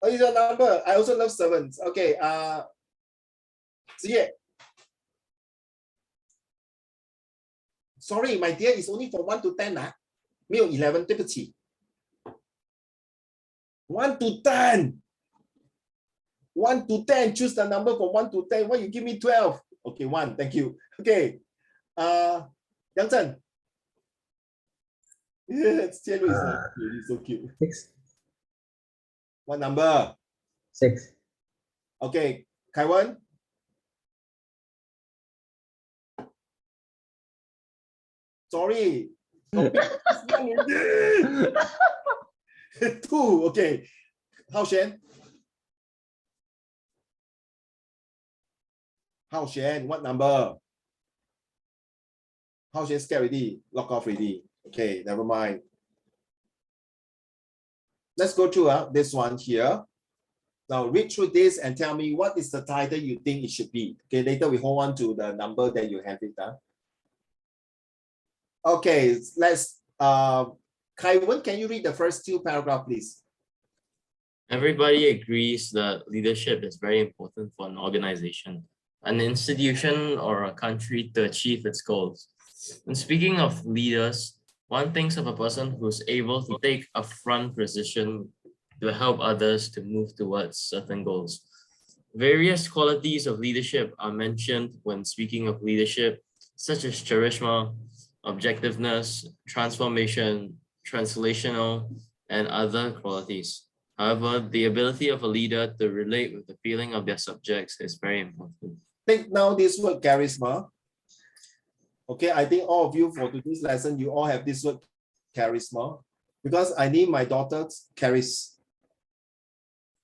Oh, it's a number. I also love 7s. Okay. 子夜. Sorry, my dear, it's only from 1 to 10 啊，没有11，对不起。1 to 10. 1 to 10. Choose the number from 1 to 10. Why you give me 12? Okay, 1. Thank you. Okay. Yang Zhen. Yes, Tian Yu is really so cute. 6. What number? 6. Okay, Kai Wen. Sorry. 2. Okay. Hao Xuan. Hao Xuan, what number? Hao Xuan scared already. Lock off already. Okay, never mind. Let's go through this one here. Now read through this and tell me what is the title you think it should be. Okay, later we hold on to the number that you have it. Okay, let's Kai Wen, can you read the first 2 paragraphs, please? Everybody agrees that leadership is very important for an organization, an institution, or a country to achieve its goals. And speaking of leaders, one thinks of a person who's able to take a front position to help others to move towards certain goals. Various qualities of leadership are mentioned when speaking of leadership, such as charisma, objectiveness, transformation, translational, and other qualities. However, the ability of a leader to relate with the feeling of their subjects is very important. Take now this word charisma. Okay, I think all of you for today's lesson, you all have this word charisma because I need my daughter's charis.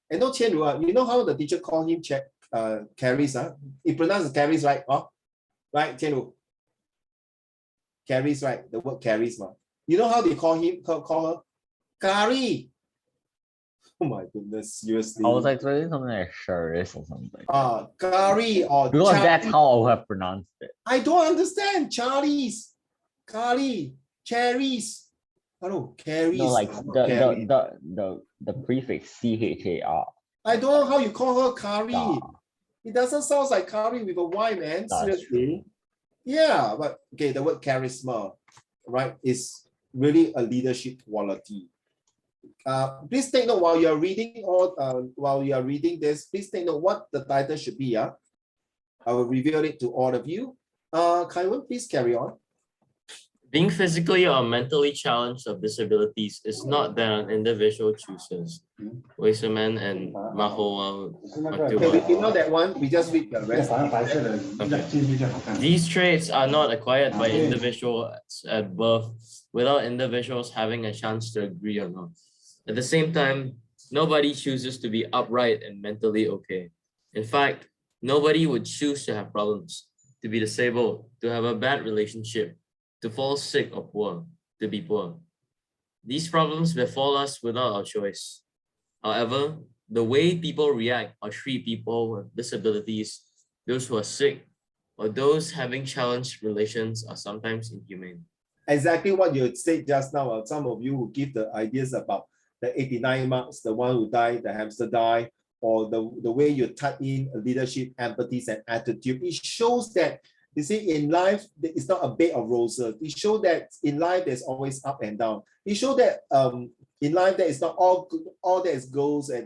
And no Qian Ru, you know how the teacher called him charis? He pronounced charis, right? Right, Qian Ru? Charis, right? The word charisma. You know how they call her? Kari. Oh my goodness, seriously. I was expecting something like Charis or something. Kari or because Charlie. that's how I would have pronounced it. I don't understand. Charlie's, Kari, cherries. Hello, carries. No, like the prefix CHAR. I don't know how you call her Kari. It doesn't sound like Kari with a Y, man. Seriously. Yeah, but okay, the word charisma, right, is really a leadership quality. Please take note while you're reading this, please take note what the title should be. I will reveal it to all of you. Kai Wen, please carry on. Being physically or mentally challenged of disabilities is not that an individual chooses. Weisserman and Mahoa. Okay, we know that one. We just read the rest. Okay. These traits are not acquired by individuals at birth without individuals having a chance to agree or not. At the same time, nobody chooses to be upright and mentally okay. In fact, nobody would choose to have problems, to be disabled, to have a bad relationship, to fall sick or poor, to be poor. These problems befall us without our choice. However, the way people react or treat people with disabilities, those who are sick, or those having challenged relations are sometimes inhumane. Exactly what you said just now. Some of you will give the ideas about the 89 marks, the one who died, the hamster died, or the way you type in leadership, empathy, and attitude. It shows that, you see, in life, it's not a bed of roses. It shows that in life, there's always up and down. It shows that in life, there is not all that is gold and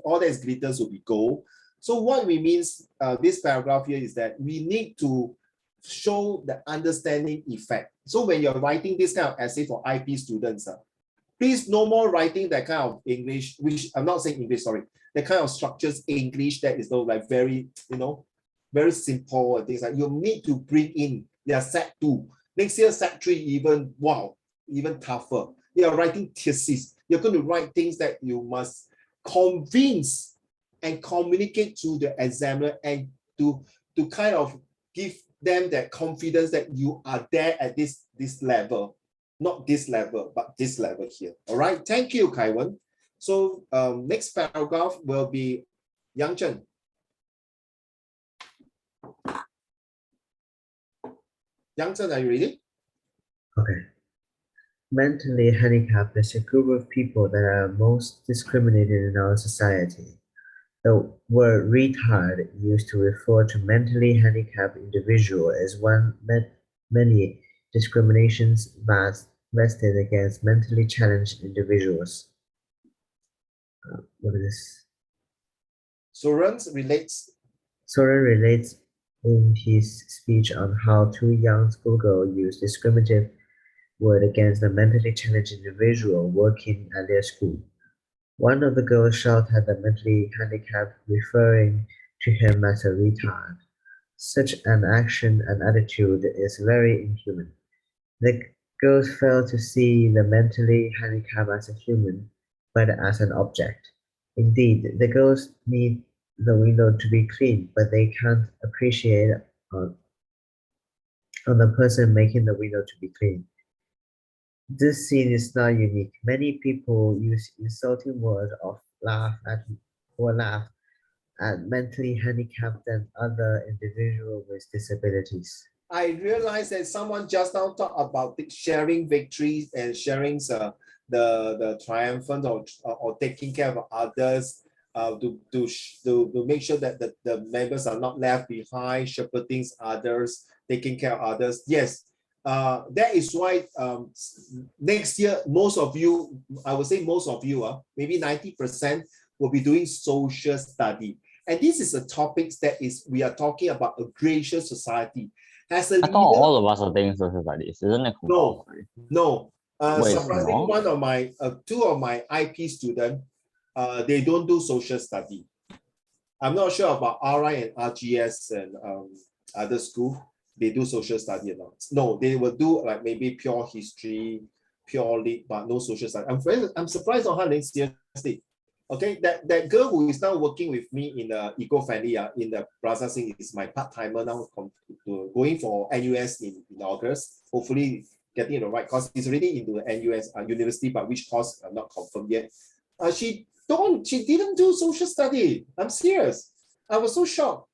all that is glitters will be gold. So what we means this paragraph here is that we need to show the understanding effect. So when you're writing this kind of essay for IP students, please no more writing that kind of English, which I'm not saying English, sorry, the kind of structures English that is like very, very simple and things like you need to bring in their set 2. Next year, set 3, even tougher. You're writing thesis. You're going to write things that you must convince and communicate to the examiner and to kind of give them that confidence that you are there at this level. Not this level, but this level here. All right. Thank you, Kaiwan. So next paragraph will be Yang Chen. Yang Chen, are you ready? Okay. Mentally handicapped is a group of people that are most discriminated in our society. The word retard used to refer to mentally handicapped individual is one many discriminations vested against mentally challenged individuals. What is this? Soren relates in his speech on how 2 young schoolgirls used discriminative word against a mentally challenged individual working at their school. One of the girls shouted at the mentally handicapped, referring to him as a retard. Such an action and attitude is very inhuman. The girls fail to see the mentally handicapped as a human, but as an object. Indeed, the girls need the window to be clean, but they can't appreciate on the person making the window to be clean. This scene is not unique. Many people use insulting words or laugh at mentally handicapped and other individuals with disabilities. I realized that someone just now talked about sharing victories and sharing the triumphant or taking care of others to make sure that the members are not left behind, shepherding others, taking care of others. Yes, that is why next year, most of you, I would say most of you, maybe 90% will be doing social study. And this is a topic that we are talking about a gracious society. As a leader, I thought all of us are taking social studies, isn't it? No. Wait, Surprisingly, no? 2 of my IP students, they don't do social study. I'm not sure about RI and RGS and other school. They do social study or not. No, they will do like maybe pure history, pure lit, but no social study. I'm surprised on her next year. Okay, that girl who is now working with me in the eco-friendly in the Plaza Sing is my part-timer now, going for NUS in August. Hopefully getting the right course. He's already into the NUS university, but which course I'm not confirmed yet. She didn't do social study. I'm serious. I was so shocked.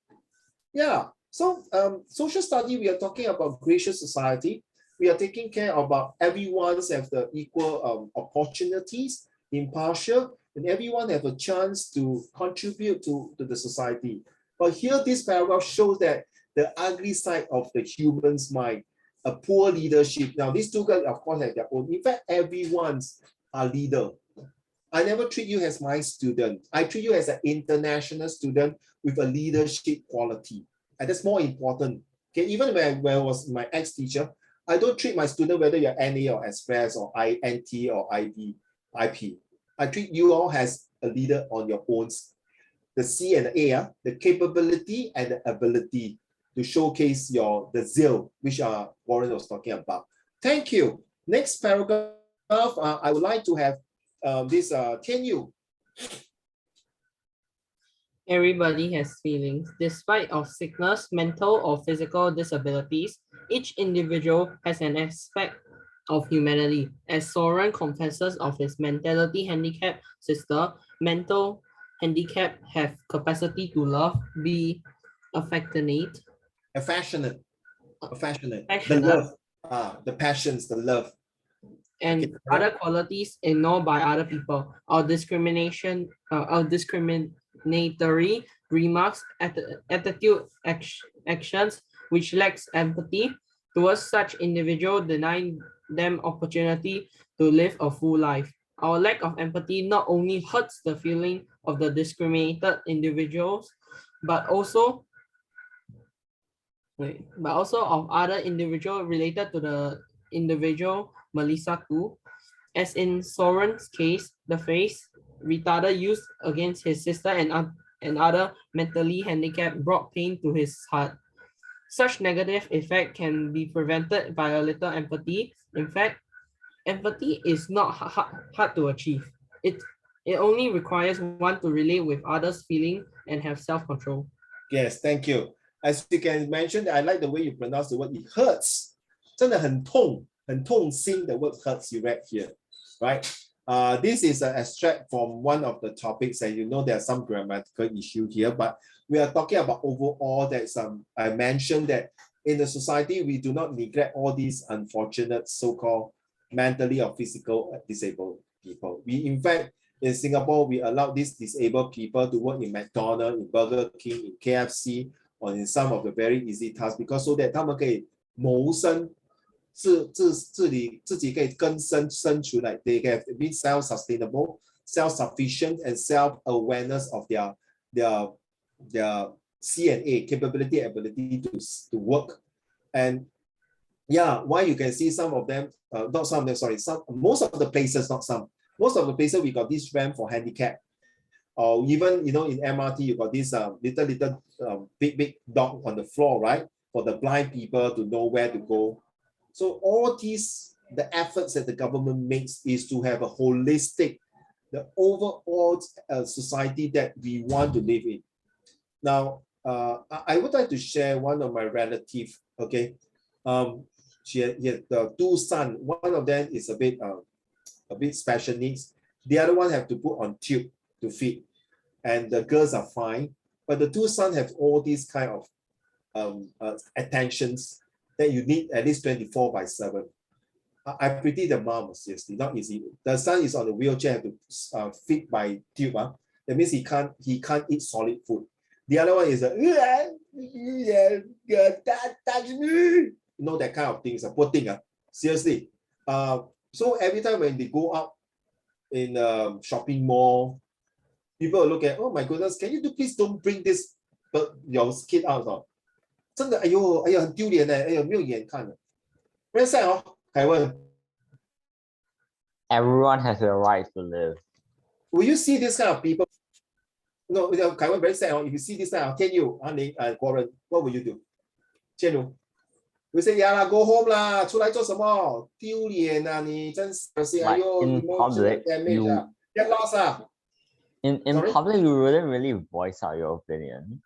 Yeah. So social study, we are talking about gracious society. We are taking care about everyone's have the equal opportunities, impartial, and everyone have a chance to contribute to the society. But here, this paragraph shows that the ugly side of the human's mind, a poor leadership. Now, these 2 guys, of course, have their own. In fact, everyone's a leader. I never treat you as my student. I treat you as an international student with a leadership quality. And that's more important. Okay, even when I was my ex-teacher, I don't treat my student whether you're NA or Express or INT or IP. I treat you all as a leader on your own. The C and the A, the capability and the ability to showcase the zeal, which Warren was talking about. Thank you. Next paragraph, I would like to have this Tian Yu. Everybody has feelings. Despite of sickness, mental or physical disabilities, each individual has an aspect of humanity. As Soren confesses of his mentally handicapped sister, mental handicap have capacity to love, be affectionate, the love, the passions, the love, and other qualities ignored by other people, or discriminatory remarks, attitude, actions which lacks empathy towards such individual, denying them opportunity to live a full life. Our lack of empathy not only hurts the feeling of the discriminated individuals, but also of other individual related to the individual Melissa too. As in Soren's case, the phrase retarded used against his sister and other mentally handicapped brought pain to his heart. Such negative effect can be prevented by a little empathy. In fact, empathy is not hard to achieve. It only requires one to relate with others' feeling and have self-control. Yes, thank you. As you can mention, I like the way you pronounce the word. It hurts. 真的很痛，很痛心. The word hurts you read here, right? This is an extract from one of the topics, and you know there are some grammatical issue here, but we are talking about overall that I mentioned that in the society, we do not neglect all these unfortunate so-called mentally or physical disabled people. We, in fact, in Singapore, we allow these disabled people to work in McDonald's, in Burger King, in KFC, or in some of the very easy tasks, because so that 他们可以谋生，自己可以更生出来 they can be self-sustainable, self-sufficient, and self-awareness of their C&A, capability, ability to work. And yeah, why you can see some of them, not some of them, sorry, most of the places, not some, most of the places we got this ramp for handicap. Or even, you know, in MRT, you got this little big dog on the floor, right? For the blind people to know where to go. So all these, the efforts that the government makes is to have a holistic, the overall society that we want to live in. Now, I would like to share one of my relatives, okay? She had the two sons. One of them is a bit special needs. The other one have to put on tube to feed. And the girls are fine. But the two sons have all these kind of attentions that you need at least 24/7. I pity the mom, seriously, not easy. The son is on the wheelchair, have to feed by tube. That means he can't eat solid food. The other one is touch me. You know, that kind of things. Poor thing, seriously. So every time when they go out in a shopping mall, people will look at, oh my goodness, can you please don't bring this your kid out? 真的，哎呦，很丢脸哎，哎呦，没有眼看的。Very sad 哦，凯文。Everyone has a right to live. Will you see this kind of people? No, Kai Wen very sad. If you see this kind of Tian Yu, Guoren, what will you do? Tian Yu, we say, yeah, go home lah. 出来做什么？丢脸啊！你真是，哎呦 ，emotional damage get lost 啊。In public, you wouldn't really voice out your opinion.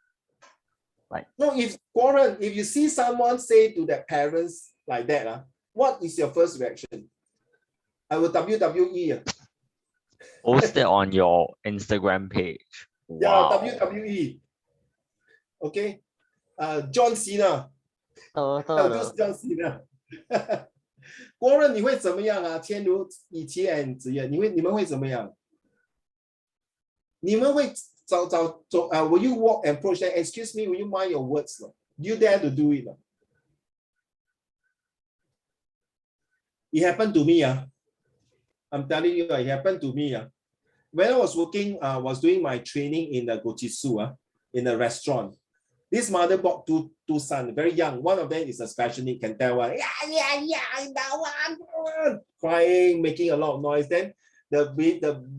Like, no, if Guoren, if you see someone say to their parents like that, what is your first reaction? I will WWE. Post it on your Instagram page. Yeah, Wow. WWE. Okay. John Cena. John Cena. 国人你会怎么样啊？千如、以前 and 子燕，你们会怎么样？你们会走will you walk and approach them? Excuse me, will you mind your words? Do you dare to do it? It happened to me. I'm telling you, it happened to me. When I was working, was doing my training in the Gochisu, in a restaurant. This mother brought two sons, very young. One of them is a special need, can tell that one, crying, making a lot of noise. Then the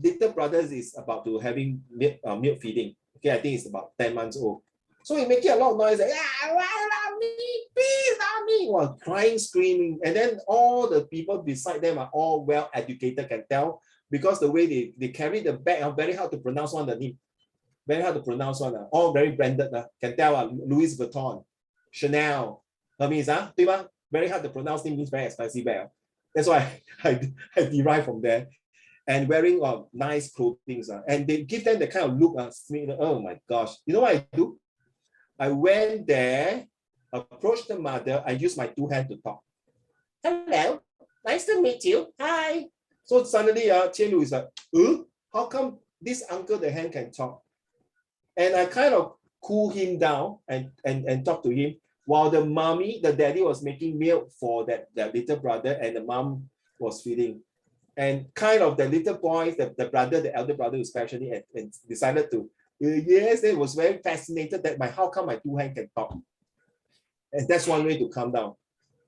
little brother is about to having milk feeding. Okay, I think it's about 10 months old. So he making a lot of noise, please help me, while crying, screaming. And then all the people beside them are all well educated, can tell, because the way they carry the bag, very hard to pronounce one, the name. Very hard to pronounce one, all very branded, can tell, Louis Vuitton, Chanel, Hermes, very hard to pronounce, name means very expensive bag. That's why I derive from there. And wearing nice clothing, and they give them the kind of look, oh my gosh. You know what I do? I went there, approached the mother, I used my two hands to talk. Hello, nice to meet you, hi. So suddenly, Qianlu is like, how come this uncle, the hand can talk? And I kind of cool him down and talk to him while the daddy was making milk for that little brother and the mom was feeding. And kind of the little boy, the brother, the elder brother especially, and decided to, yes, they was very fascinated that how come my two hands can talk. And that's one way to calm down.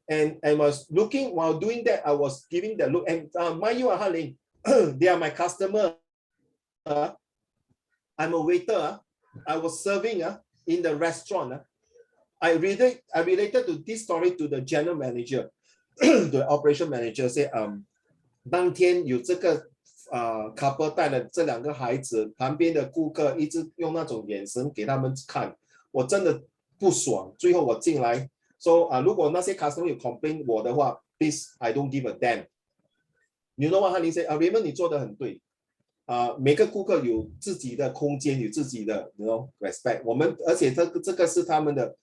And I was looking, while doing that, I was giving the look, and mind you, Harling, they are my customer. I'm a waiter. I was serving in the restaurant. I related to this story to the general manager, the operation manager, say, 当天有这个couple 带了这2个孩子，旁边的顾客一直用那种眼神给他们看，我真的不爽。最后我进来说如果那些 customer 有 complain 我的话 ，please I don't give a damn。You know what 哈林 say Raymond 你做的很对。每个顾客有自己的空间，有自己的 you know respect。我们而且这个是他们的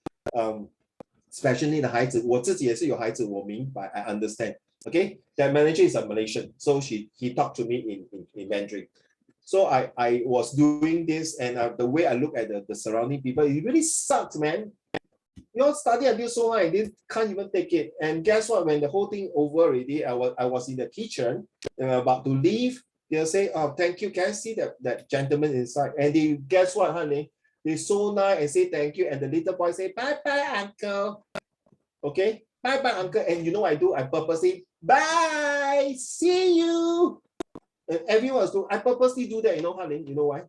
special need 的孩子，我自己也是有孩子，我明白 I understand。Okay, that manager is a Malaysian, so he talked to me in Mandarin. So I was doing this, and the way I look at the surrounding people, it really sucks, man. You all study until so high, they can't even take it. And guess what? When the whole thing over already, I was in the kitchen, about to leave. They'll say, "Oh, thank you. Can I see that gentleman inside?" And they guess what, honey? They so nice and say thank you, and the little boy say, "Bye bye, uncle." Okay, bye bye, uncle. And you know what I do? I purposely bye, see you. And everyone do. I purposely do that. You know, Harling? You know why?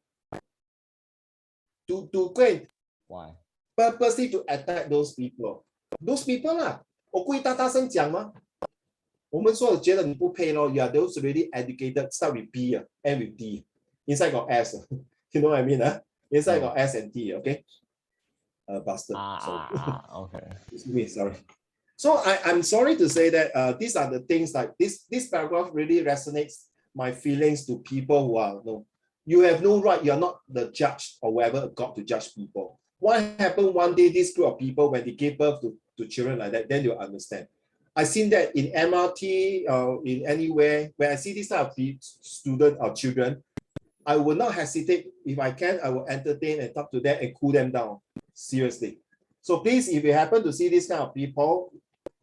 To go and Why? purposely to attack those people. Those people 啦，我故意大声讲吗？我们说觉得你不配咯。You are those really educated. Start with B, end with D. Inside got S. You know what I mean? Inside got S and T. Okay. Bastard. Okay. Excuse me. Sorry. So I'm sorry to say that these are the things like this paragraph really resonates my feelings to people who are you have no right, you're not the judge or whoever God to judge people. What happened one day, this group of people, when they gave birth to children like that, then you'll understand. I've seen that in MRT or in anywhere where I see this type of student or children, I will not hesitate. If I can, I will entertain and talk to them and cool them down. Seriously. So please, if you happen to see this kind of people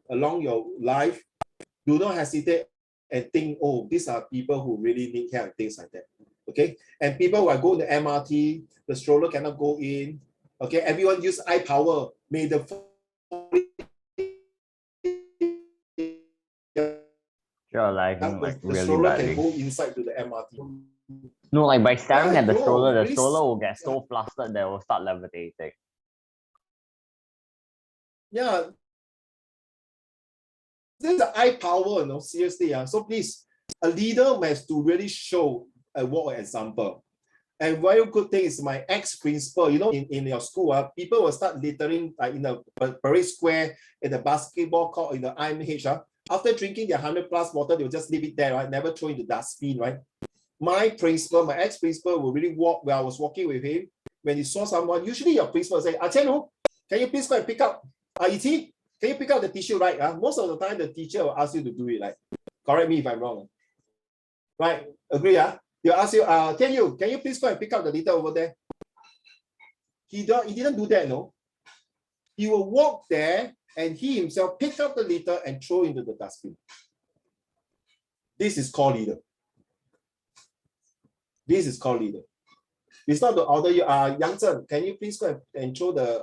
along your life, do not hesitate and think, oh, these are people who really need help and things like that. Okay? And people who are going to MRT, the stroller cannot go in. Okay, everyone use eye power. May the You're lagging like the really stroller badly. can go inside to the MRT. No, like by staring at the stroller, the really stroller will get so flustered that it will start levitating. Yeah. This is the eye power, seriously. So please, a leader has to really show a walk example. And very good thing is my ex-principal, in your school, people will start littering in the parade square, in the basketball court, in the IMH. After drinking their 100+ water, they'll just leave it there, right? Never throw in the dustbin, right? My principal, my ex-principal will really walk where I was walking with him. When he saw someone, usually your principal will say, Chenu, can you please go and pick up, Iti, can you pick up the tissue, right? Most of the time, the teacher will ask you to do it, like, correct me if I'm wrong. Right? Agree, They'll ask you, can you please go and pick up the litter over there? He didn't do that, no. He will walk there and he himself pick up the litter and throw into the dustbin. This is called leader. This is called leader. It's not to order you, Yang Zhen, can you please go and throw the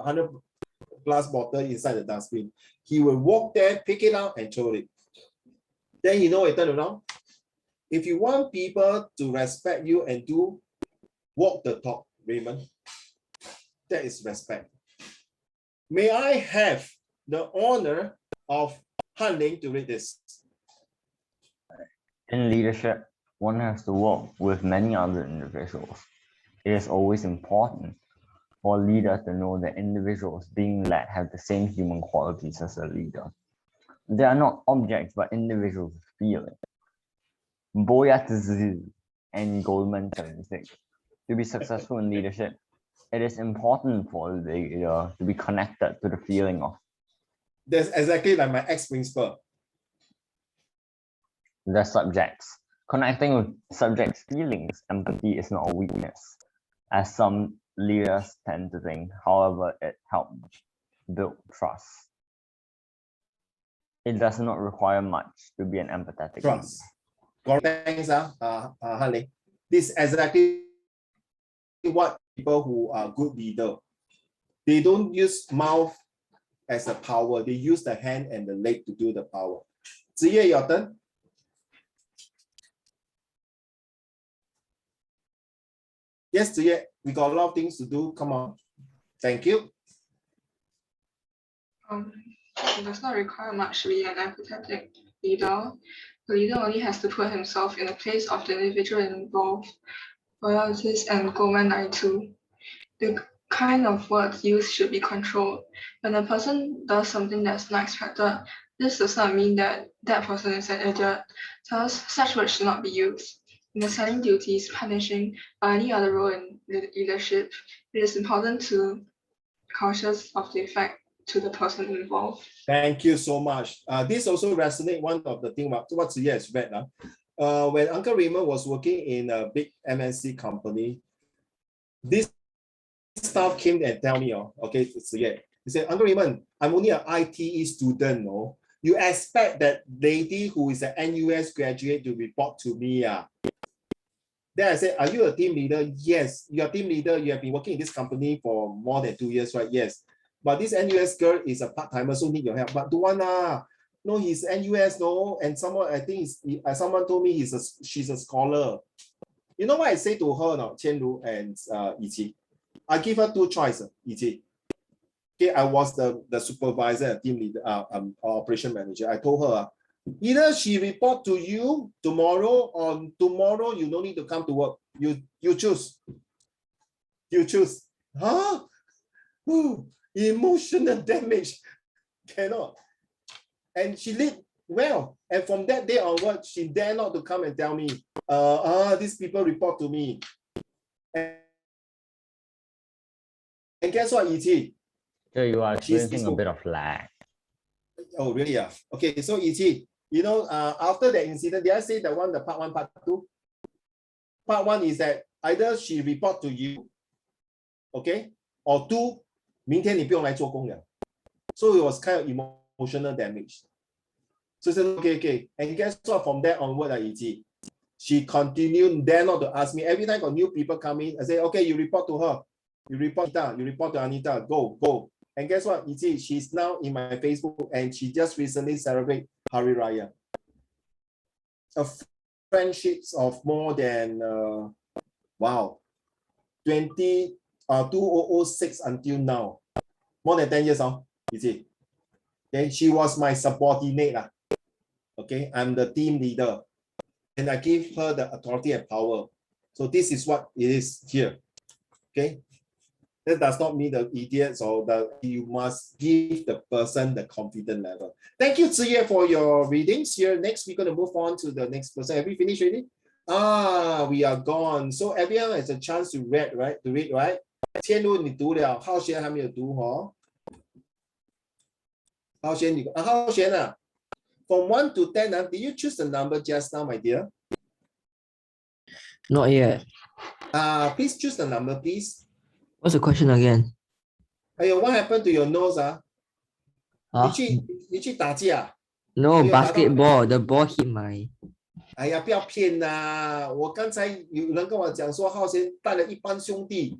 100+ bottle inside the dustbin? He will walk there, pick it up, and throw it. Then you know what, turn around. If you want people to respect you and walk the talk, Raymond, that is respect. May I have the honor of Hanling to read this? In leadership, one has to work with many other individuals. It is always important for leaders to know that individuals being led have the same human qualities as a leader. They are not objects, but individuals with feeling. Boyatz and Goldman 76. To be successful in leadership, it is important for the leader to be connected to the feeling of. That's exactly like my ex-principal. The subjects. Connecting with subjects' feelings, empathy is not a weakness, as some leaders tend to think. However, it helps build trust. It does not require much to be an empathetic leader. Thanks, Hanley. This is exactly what people who are good leader. They don't use mouth as a power. They use the hand and the leg to do the power. Ziye, your turn. Yes, Ziye, we got a lot of things to do. Come on. Thank you. It does not require much to be an empathetic leader. The leader only has to put himself in the place of the individual involved. Royalties and Goldman 92. The kind of words used should be controlled. When a person does something that's not expected, this does not mean that that person is an idiot. Thus, such words should not be used. In assigning duties, punishing, or any other role in leadership, it is important to be cautious of the effect to the person involved. Thank you so much. This also resonates one of the things what Ziye has read. When Uncle Raymond was working in a big MNC company, this staff came and tell me, okay, Ziye, he said, Uncle Raymond, I'm only an ITE student, no? You expect that lady who is an NUS graduate to report to me? Then I said, are you a team leader? Yes, you're a team leader. You have been working in this company for more than 2 years, right? Yes. But this NUS girl is a part-timer, so need your help. But don't want no, he's NUS, no. And someone, I think someone told me she's a scholar. You know what I say to her, no? Qianru and Yiqi. I give her two choices, Yiqi. Okay, I was the supervisor, team leader, operation manager. I told her, either she report to you tomorrow, or tomorrow you don't need to come to work. You choose. You choose. Huh? Ooh, emotional damage. Cannot. And she did well. And from that day onward, she dare not to come and tell me, these people report to me. And guess what, Yiqi? So you are experiencing a bit of lag. Oh, really? Yeah. Okay, so Yiqi, you know, after that incident, did I say that one, the part 1, part 2? Part 1 is that either she report to you, okay, or 2, 明天你不用来做工了. So it was kind of emotional damage. So I said, okay. And guess what? From that onward, Yiqi, she continued, dare not to ask me. Every time got new people come in, I say, okay, you report to her. You report to Anita, go. And guess what? Yiqi, she's now in my Facebook and she just recently celebrated Hari Raya. Friendships of more than, 2006 until now. More than 10 years, Yiqi. Okay, she was my subordinate. Okay, I'm the team leader. And I give her the authority and power. So this is what it is here. Okay. That does not mean the idiots or you must give the person the confident level. Thank you, Ziye, for your readings here. Next, we're going to move on to the next person. Have we finished reading? We are gone. So everyone has a chance to read, right? Qianru, 你读了，浩璇还没有读哦。浩璇，from 1 to 10, did you choose the number just now, my dear? Not yet. Please choose the number, please. What's the question again? What happened to your nose? Huh? 你去打架？ No, basketball. The ball hit my. 哎呀，不要骗啦！我刚才有人跟我讲说，浩贤带了一帮兄弟，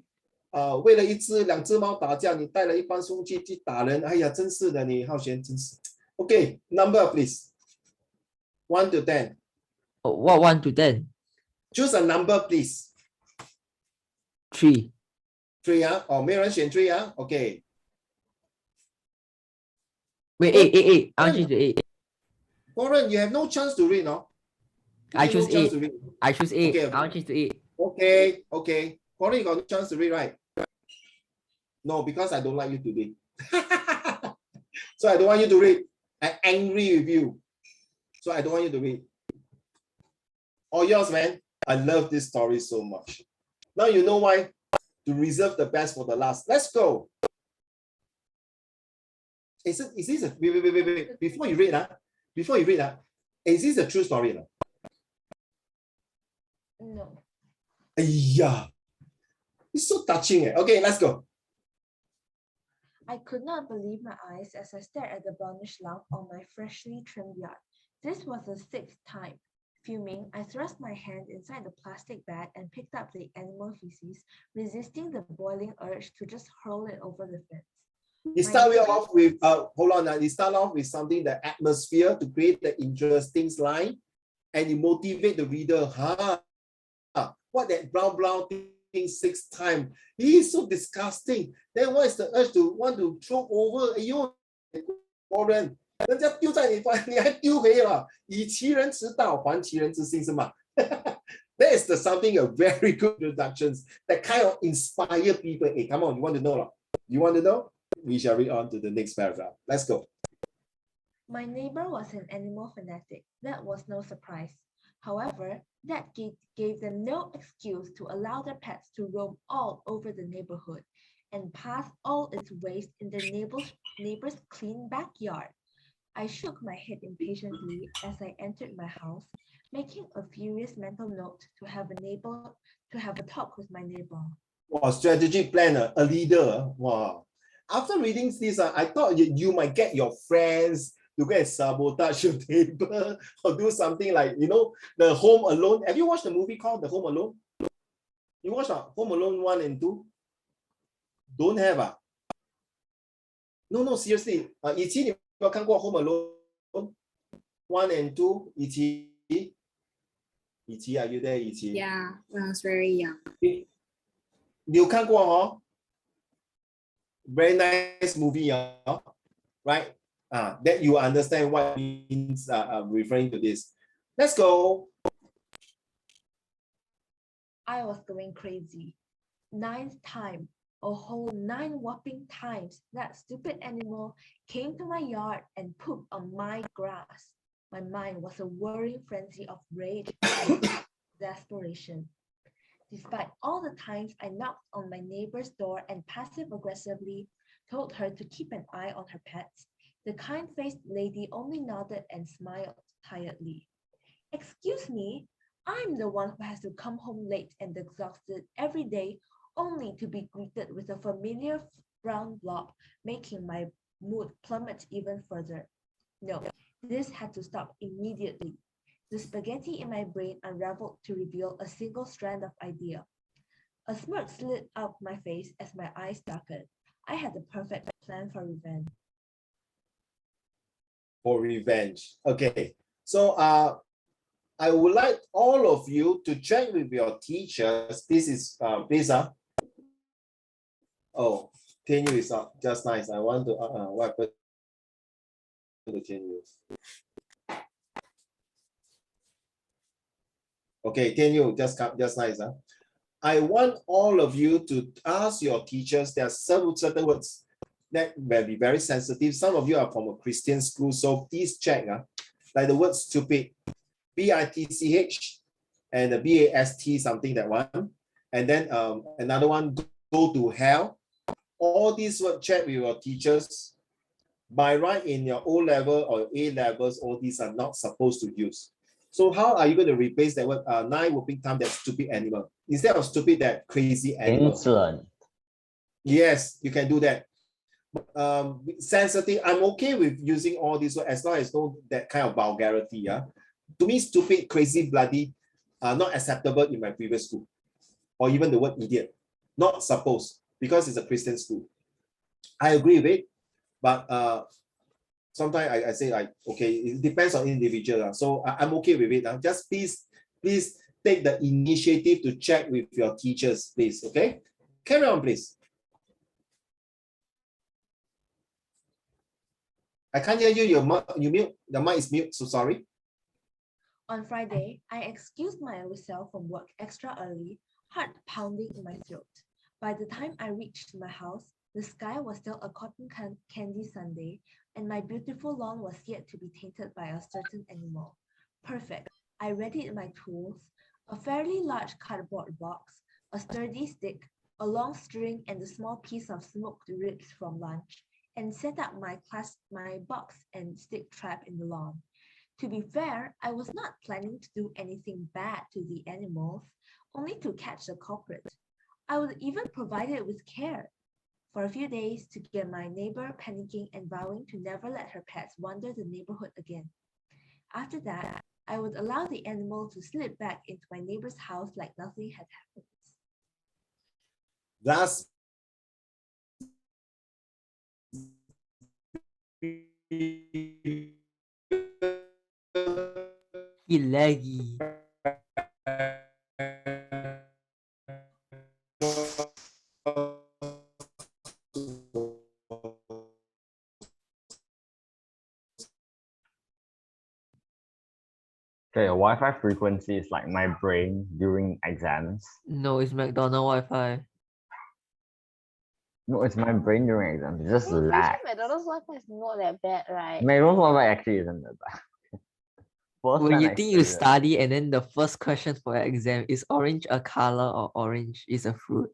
为了2只猫打架，你带了一帮兄弟去打人。哎呀，真是的，你浩贤真是。Okay, number please. 1 to 10. Oh, what 1 to 10? Choose a number, please. 3. 3 啊？没有人选3啊 ？Okay. Wait, 8. I want to choose 8. Warren, you have no chance to read, no? I choose 8. I choose 8. Okay. I want to choose 8. Okay. Warren, you got no chance to read, right? No, because I don't like you to read. So I don't want you to read. I'm angry with you. So I don't want you to read. All yours, man. I love this story so much. Now you know why to reserve the best for the last. Let's go. Is this a wait. Before you read, is this a true story? No. Yeah. It's so touching. Okay, let's go. I could not believe my eyes as I stared at the brownish lump on my freshly trimmed yard. This was the 6th time. Fuming, I thrust my hand inside the plastic bag and picked up the animal feces, resisting the boiling urge to just hurl it over the fence. You start off with, hold on, you start off with something, the atmosphere to create the interesting line, and you motivate the reader. What that brown thing 6 times? He is so disgusting. Then what is the urge to want to throw over? 哎呦，国人，人家丢在你还丢回了，以其人之道还其人之心是吗？ That is something a very good introductions that kind of inspire people. Hey, come on, you want to know? You want to know? We shall read on to the next paragraph. Let's go. My neighbor was an animal fanatic. That was no surprise. However, that gave them no excuse to allow their pets to roam all over the neighborhood and pass all its waste in their neighbor's clean backyard. I shook my head impatiently as I entered my house, making a furious mental note to have a talk with my neighbor. Wow, strategic planner, a leader. Wow. After reading this, I thought you might get your friends to go and sabotage your neighbor or do something like, you know, the Home Alone. Have you watched the movie called The Home Alone? You watched Home Alone 1 and 2? Don't have. No, seriously. 以前你有没有看过 Home Alone 1 and 2? 以前 are you there? 以前 Yeah, when I was very young. 你有看过哦 Very nice movie, right? That you understand what means referring to this. Let's go. I was going crazy. 9th time, a whole 9 whopping times, that stupid animal came to my yard and pooped on my grass. My mind was a whirring frenzy of rage and desperation. Despite all the times I knocked on my neighbor's door and passive-aggressively told her to keep an eye on her pets, the kind-faced lady only nodded and smiled tiredly. Excuse me, I'm the one who has to come home late and exhausted every day only to be greeted with a familiar brown blob, making my mood plummet even further. No, this had to stop immediately. The spaghetti in my brain unraveled to reveal a single strand of idea. A smirk slid up my face as my eyes darkened. I had the perfect plan for revenge. Okay, so I would like all of you to check with your teachers. This is please. Oh, Tianyu is just nice. I want to what happened to Tianyu? Okay, Tianyu, just nice. I want all of you to ask your teachers. There are some certain words that may be very sensitive. Some of you are from a Christian school, so please check. Like the word stupid, B-I-T-C-H, and the B-A-S-T, something that one. And then another one, go to hell. All these words check with your teachers. By right, in your O level or A levels, all these are not supposed to use. So how are you going to replace that word 9 whooping time, that stupid animal? Instead of stupid, that crazy animal. Insolent. Yes, you can do that. Sensitive, I'm okay with using all these words as long as no that kind of vulgarity. Yeah, to me, stupid, crazy, bloody are not acceptable in my previous school, or even the word idiot, not supposed, because it's a Christian school. I agree with it, but sometimes I say like, okay, it depends on individual. So I'm okay with it. Just please take the initiative to check with your teachers, please. Okay, carry on, please. I can't hear you. You mute. The mic is mute. So sorry. On Friday, I excused myself from work extra early, heart pounding in my throat. By the time I reached my house, the sky was still a cotton candy Sunday, and my beautiful lawn was yet to be tainted by a certain animal. Perfect. I readied my tools, a fairly large cardboard box, a sturdy stick, a long string, and a small piece of smoked ribs from lunch, and set up my box and stick trap in the lawn. To be fair, I was not planning to do anything bad to the animals, only to catch the culprit. I would even provide it with care. For a few days to get my neighbor panicking and vowing to never let her pets wander the neighborhood again. After that, I would allow the animal to slip back into my neighbor's house like nothing had happened. That's Laggy. Okay, Wi-Fi frequency is like my brain during exams. No, it's McDonald's Wi-Fi. No, it's my brain during exams. It just lag. McDonald's Wi-Fi is not that bad, right? McDonald's Wi-Fi actually isn't that bad. First When time you I think you experienced- study and then the first question for your exam is orange a color or orange is a fruit.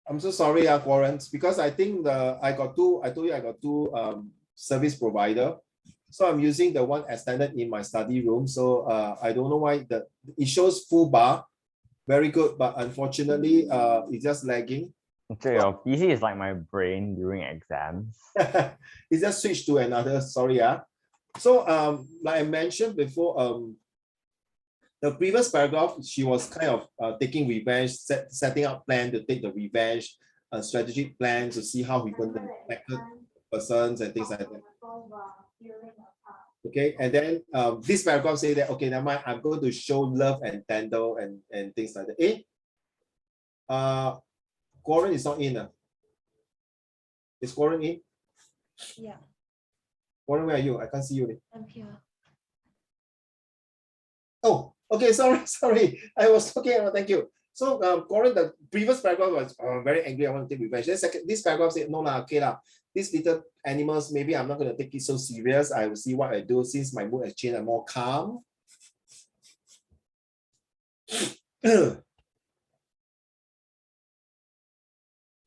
I'm so sorry, Warren, because I think I told you I got two service provider. So I'm using the one extended in my study room. So I don't know why it shows full bar, very good, but unfortunately it's just lagging. Okay, your PC is like my brain during exams. It's just switched to another, sorry. So like I mentioned before, the previous paragraph, she was kind of taking revenge, setting up plan to take the revenge, strategic plan to see how we're going to tackle persons and things like that. Okay, and then this paragraph say that, okay, never mind, I'm going to show love and tender and things like that. Corin is not in. Is Corin in? Yeah, Corin, where are you? I can't see you. I'm here. Oh, okay, sorry. I was okay. Thank you. So, Corin, the previous paragraph was very angry. I want to take revenge. Then this paragraph said, no lah, okay lah. These little animals, maybe I'm not going to take it so serious. I will see what I do since my mood has changed. I'm more calm.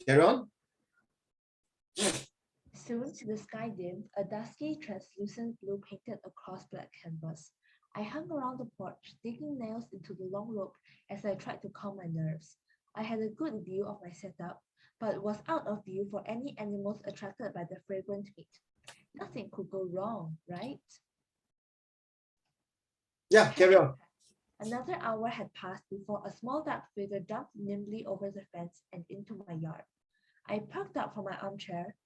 Carry on. Soon the sky dimmed, a dusky, translucent blue painted across black canvas. I hung around the porch, digging nails into the long rope as I tried to calm my nerves. I had a good view of my setup, but was out of view for any animals attracted by the fragrant meat. Nothing could go wrong, right? Yeah, carry on. Another hour had passed before a small dark figure jumped nimbly over the fence and into my yard. I perked up from my armchair,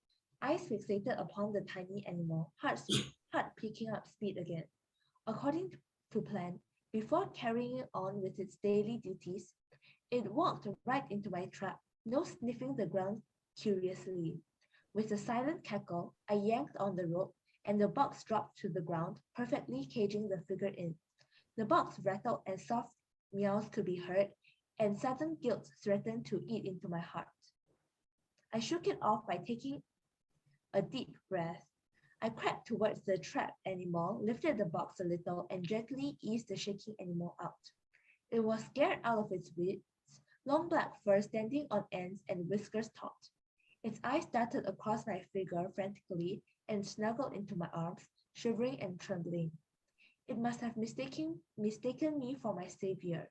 eyes fixated upon the tiny animal, heart picking up speed again. According to plan, before carrying on with its daily duties, it walked right into my trap, nose sniffing the ground curiously. With a silent cackle, I yanked on the rope, and the box dropped to the ground, perfectly caging the figure in. The box rattled and soft meows could be heard, and sudden guilt threatened to eat into my heart. I shook it off by taking a deep breath. I crept towards the trapped animal, lifted the box a little, and gently eased the shaking animal out. It was scared out of its wits, long black fur standing on ends and whiskers taut. Its eyes darted across my figure frantically and snuggled into my arms, shivering and trembling. It must have mistaken me for my savior.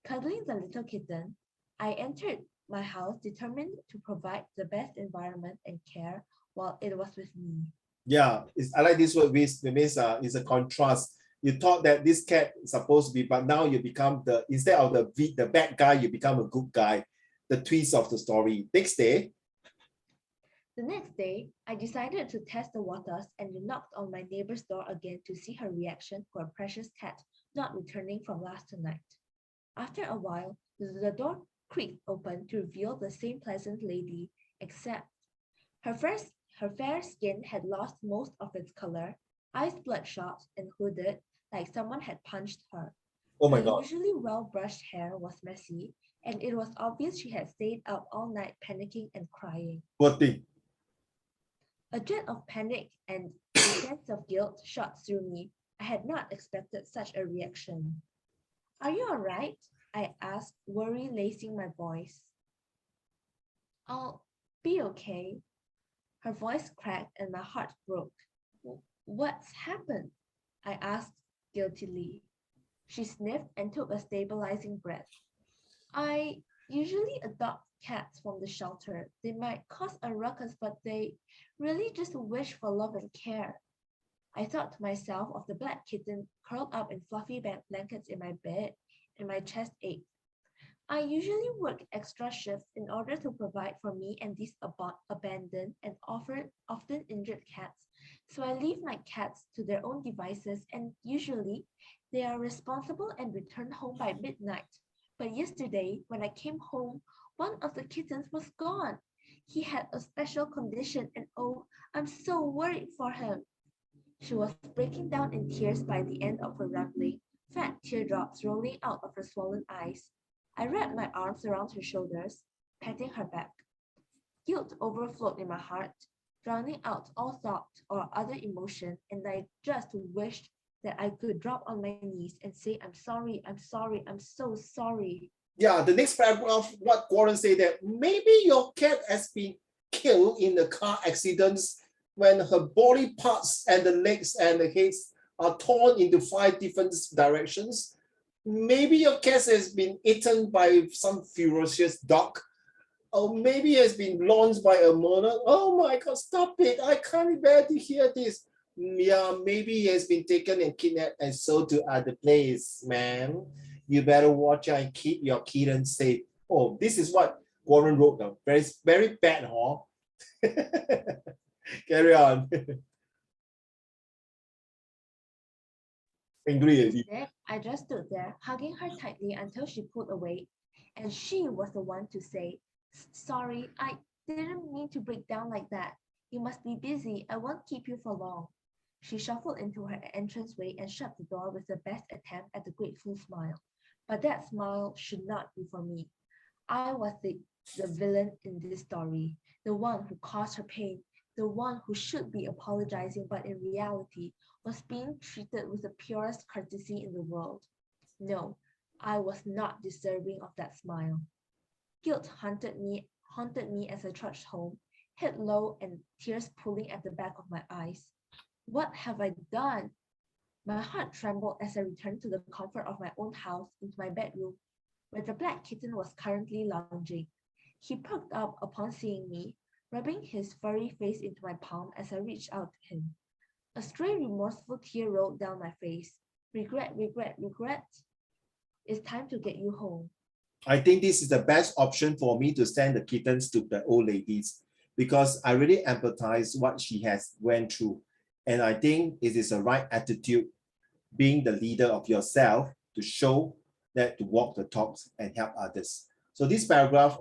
Cuddling the little kitten, I entered my house determined to provide the best environment and care while it was with me. Yeah, I like this word, which means it's a contrast. You thought that this cat is supposed to be, but now you become instead of the bad guy, you become a good guy. The twist of the story. Next day. The next day, I decided to test the waters and knocked on my neighbor's door again to see her reaction for a precious cat not returning from last night. After a while, the door creaked open to reveal the same pleasant lady, except her fair skin had lost most of its color, eyes bloodshot and hooded like someone had punched her. Oh my Her God. usually well-brushed hair was messy, and it was obvious she had stayed up all night panicking and crying. Poor thing. A jet of panic and a sense of guilt shot through me. I had not expected such a reaction. Are you all right? I asked, worry lacing my voice. I'll be okay. Her voice cracked and my heart broke. What's happened? I asked guiltily. She sniffed and took a stabilizing breath. I usually adopt cats from the shelter. They might cause a ruckus, but they really just wish for love and care. I thought to myself of the black kitten curled up in fluffy blankets in my bed, and my chest ached. I usually work extra shifts in order to provide for me and these abandoned and often injured cats. So I leave my cats to their own devices, and usually they are responsible and return home by midnight. But yesterday, when I came home, one of the kittens was gone. He had a special condition, and oh, I'm so worried for him. She was breaking down in tears by the end of her rambling, fat teardrops rolling out of her swollen eyes. I wrapped my arms around her shoulders, patting her back. Guilt overflowed in my heart, drowning out all thought or other emotion, and I just wished that I could drop on my knees and say, I'm sorry, I'm sorry, I'm so sorry. Yeah, the next paragraph, what Warren said that maybe your cat has been killed in a car accidents when her body parts and the legs and the heads are torn into 5 different directions. Maybe your cat has been eaten by some ferocious dog, or maybe has been launched by a murder. Oh my God, stop it. I can't bear to hear this. Yeah, maybe he has been taken and kidnapped and sold to other place, man. You better watch out and keep your kitten safe. Oh, this is what Warren wrote now. Very, very bad, huh? Carry on. Instead, I just stood there, hugging her tightly until she pulled away, and she was the one to say, sorry, I didn't mean to break down like that. You must be busy. I won't keep you for long. She shuffled into her entranceway and shut the door with the best attempt at a grateful smile. But that smile should not be for me. I was the villain in this story, the one who caused her pain, the one who should be apologizing, but in reality was being treated with the purest courtesy in the world. No, I was not deserving of that smile. Guilt haunted me as I trudged home, head low and tears pooling at the back of my eyes. What have I done? My heart trembled as I returned to the comfort of my own house into my bedroom, where the black kitten was currently lounging. He perked up upon seeing me, rubbing his furry face into my palm as I reached out to him. A stray remorseful tear rolled down my face. Regret, regret, regret. It's time to get you home. I think this is the best option for me to send the kittens to the old ladies, because I really empathize what she has went through. And I think it is the right attitude, being the leader of yourself, to show that to walk the talks and help others. So this paragraph,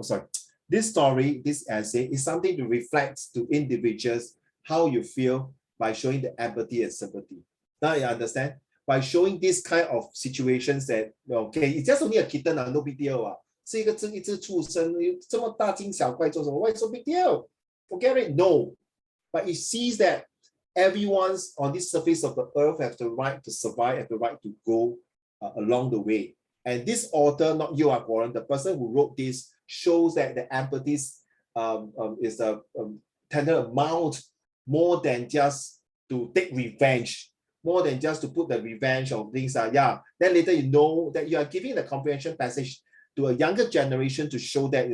this story, this essay is something to reflect to individuals how you feel by showing the empathy and sympathy. Now you understand? By showing this kind of situations that, okay, it's just only a kitten, no big deal. 是一只畜生，这么大惊小怪做什么？ Why so big deal? Forget it. No. But it sees that everyone's on this surface of the earth have the right to survive, have the right to go along the way. And this author, not you, Warren, the person who wrote this, shows that the empathy is a tender amount, more than just to take revenge, more than just to put the revenge of things. Then later you know that you are giving the comprehension passage to a younger generation to show that,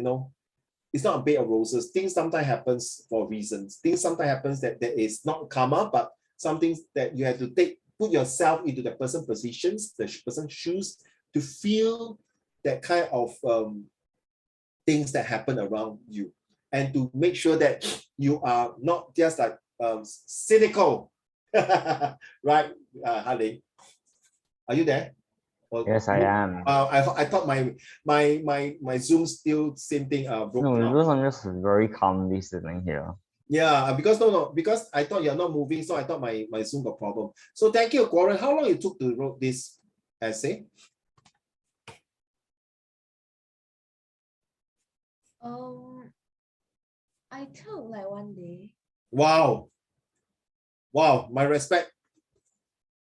it's not a bed of roses. Things sometimes happens for reasons. Things sometimes happens that is not karma, but something that you have to put yourself into the person's positions, the person's shoes, to feel that kind of things that happen around you, and to make sure that you are not just like cynical, right, Harley? Are you there? Yes, I am. I thought my Zoom still same thing broke. No, because I'm just very calmly sitting here. Yeah, because because I thought you're not moving, so I thought my Zoom got problem. So thank you, Warren. How long it took to write this essay? I took like 1 day. Wow, my respect.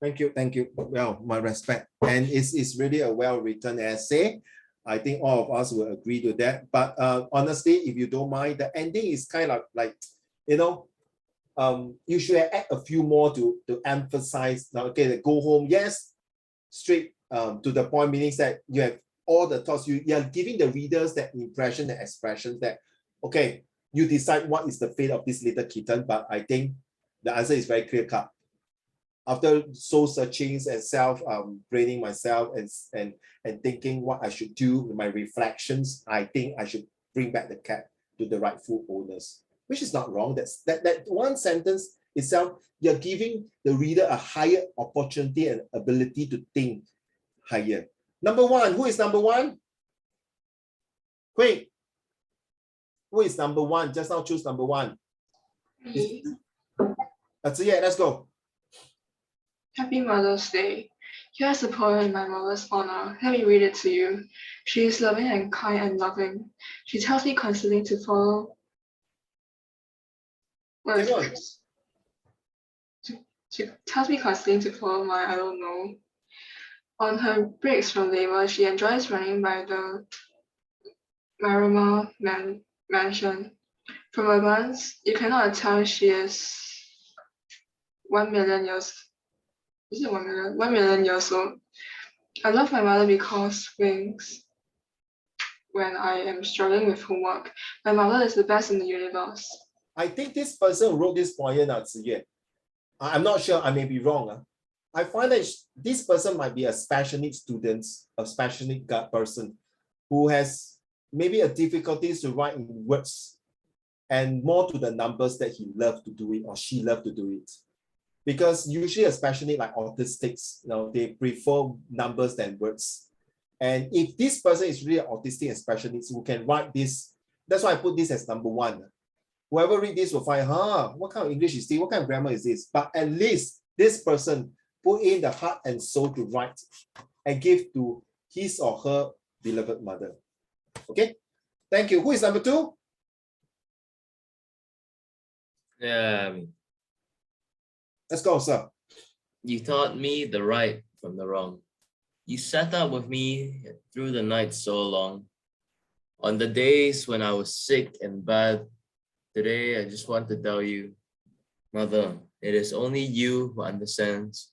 Thank you. Well, my respect. And it's really a well-written essay. I think all of us will agree to that. But honestly, if you don't mind, the ending is kind of like, you should add a few more to emphasize. Now, okay, go home. Yes, straight to the point, meaning that you have all the thoughts. You are giving the readers that impression, the expression that, okay, you decide what is the fate of this little kitten, but I think the answer is very clear cut. After soul searching and self-braining myself and thinking what I should do with my reflections, I think I should bring back the cat to the rightful owners, which is not wrong. That one sentence itself, you're giving the reader a higher opportunity and ability to think higher. Number one, who is number one? Quick. Who is number one? Just now choose number one. That's it. Let's go. Happy Mother's Day. Here's a poem in my mother's honor. Let me read it to you. She is loving and kind and loving. She tells me constantly to follow. She tells me constantly to follow my, I don't know. On her breaks from labor, she enjoys running by the Marima mansion. From a glance, you cannot tell she is 1 million years. Is it 1 million? 1 million years old. I love my mother because when I am struggling with homework, my mother is the best in the universe. I think this person who wrote this poem, Ziyue, I'm not sure, I may be wrong. I find that this person might be a special needs student, a special needs person who has maybe a difficulties to write in words and more to the numbers that he loved to do it or she loved to do it. Because usually, especially like autistics, they prefer numbers than words. And if this person is really autistic and special needs, who can write this, that's why I put this as number one. Whoever read this will find, what kind of English is this? What kind of grammar is this? But at least this person put in the heart and soul to write and give to his or her beloved mother. Okay, thank you. Who is number two? Let's go, sir. You taught me the right from the wrong. You sat up with me through the night so long. On the days when I was sick and bad, today I just want to tell you, Mother, it is only you who understands.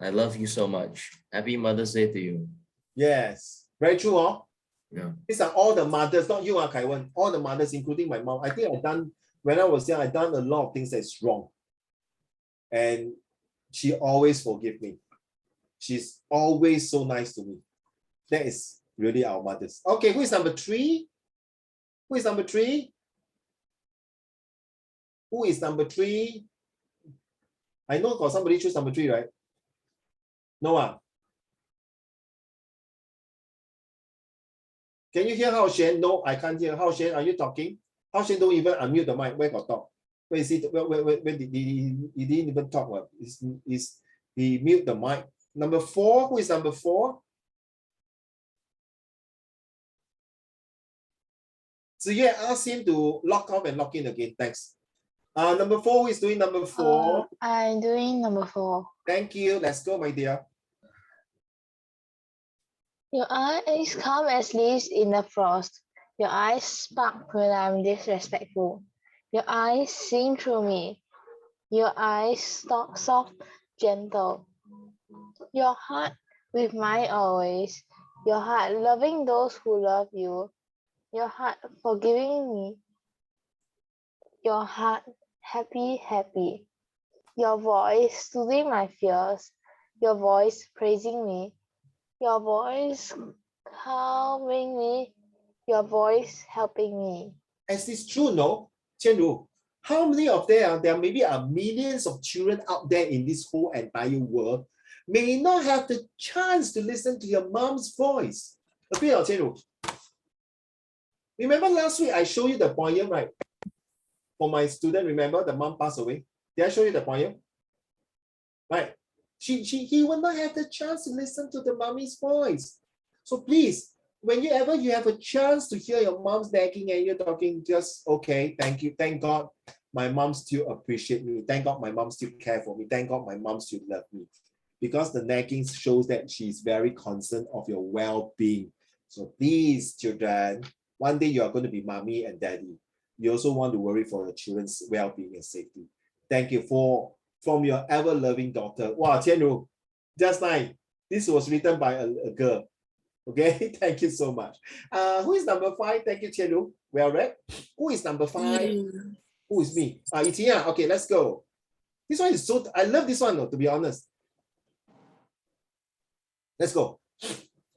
I love you so much. Happy Mother's Day to you. Yes, very true. Yeah. These are all the mothers, not you, Kaiwan. All the mothers, including my mom. I think when I was young, I've done a lot of things that's wrong. And she always forgive me. She's always so nice to me. That is really our mothers. Okay, who is number three? Who is number three? Who is number three? I know got somebody choose number three, right? Noah. Can you hear Hao Xuan? No, I can't hear. Hao Xuan, are you talking? Hao Xuan don't even unmute the mic. Where got talk? Where is he? Where did he didn't even talk? What is he mute the mic? Number four. Who is number four? Ziyue, ask him to lock off and lock in again. Thanks. Number four, who is doing number four? I'm doing number 4. Thank you. Let's go, my dear. Your eyes come as leaves in the frost. Your eyes spark when I'm disrespectful. Your eyes sing through me. Your eyes soft, gentle. Your heart with mine always. Your heart loving those who love you. Your heart forgiving me. Your heart happy. Your voice soothing my fears. Your voice praising me. Your voice calming me. Your voice helping me. As is true, no? Qianru, how many of there maybe are millions of children out there in this whole entire world may not have the chance to listen to your mom's voice. Agree, Qianru? Remember last week I showed you the poem, right? For my student, remember the mom passed away? Did I show you the poem? Right. He will not have the chance to listen to the mommy's voice. So please, whenever you have a chance to hear your mom's nagging and you're talking, just okay, thank you, thank God my mom still appreciate me. Thank God my mom still care for me. Thank God my mom still love me. Because the nagging shows that she's very concerned of your well-being. So please, children, one day you are going to be mommy and daddy. You also want to worry for your children's well-being and safety. Thank you from your ever-loving daughter. Wow, Qianru, just nice. This was written by a girl. Okay, thank you so much. Who is number 5? Thank you, Tielu. Well read. Who is number 5? Who is me? Itia. Okay, let's go. This one is so, I love this one, though, to be honest. Let's go.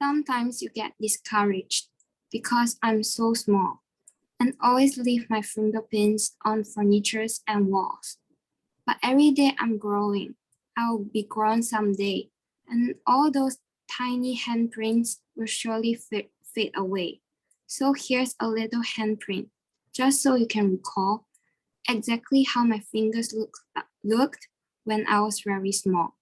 Sometimes you get discouraged because I'm so small and always leave my fingerprints on furnitures and walls. But every day I'm growing. I'll be grown someday, and all those tiny handprints will surely fade away. So here's a little handprint, just so you can recall exactly how my fingers looked when I was very small.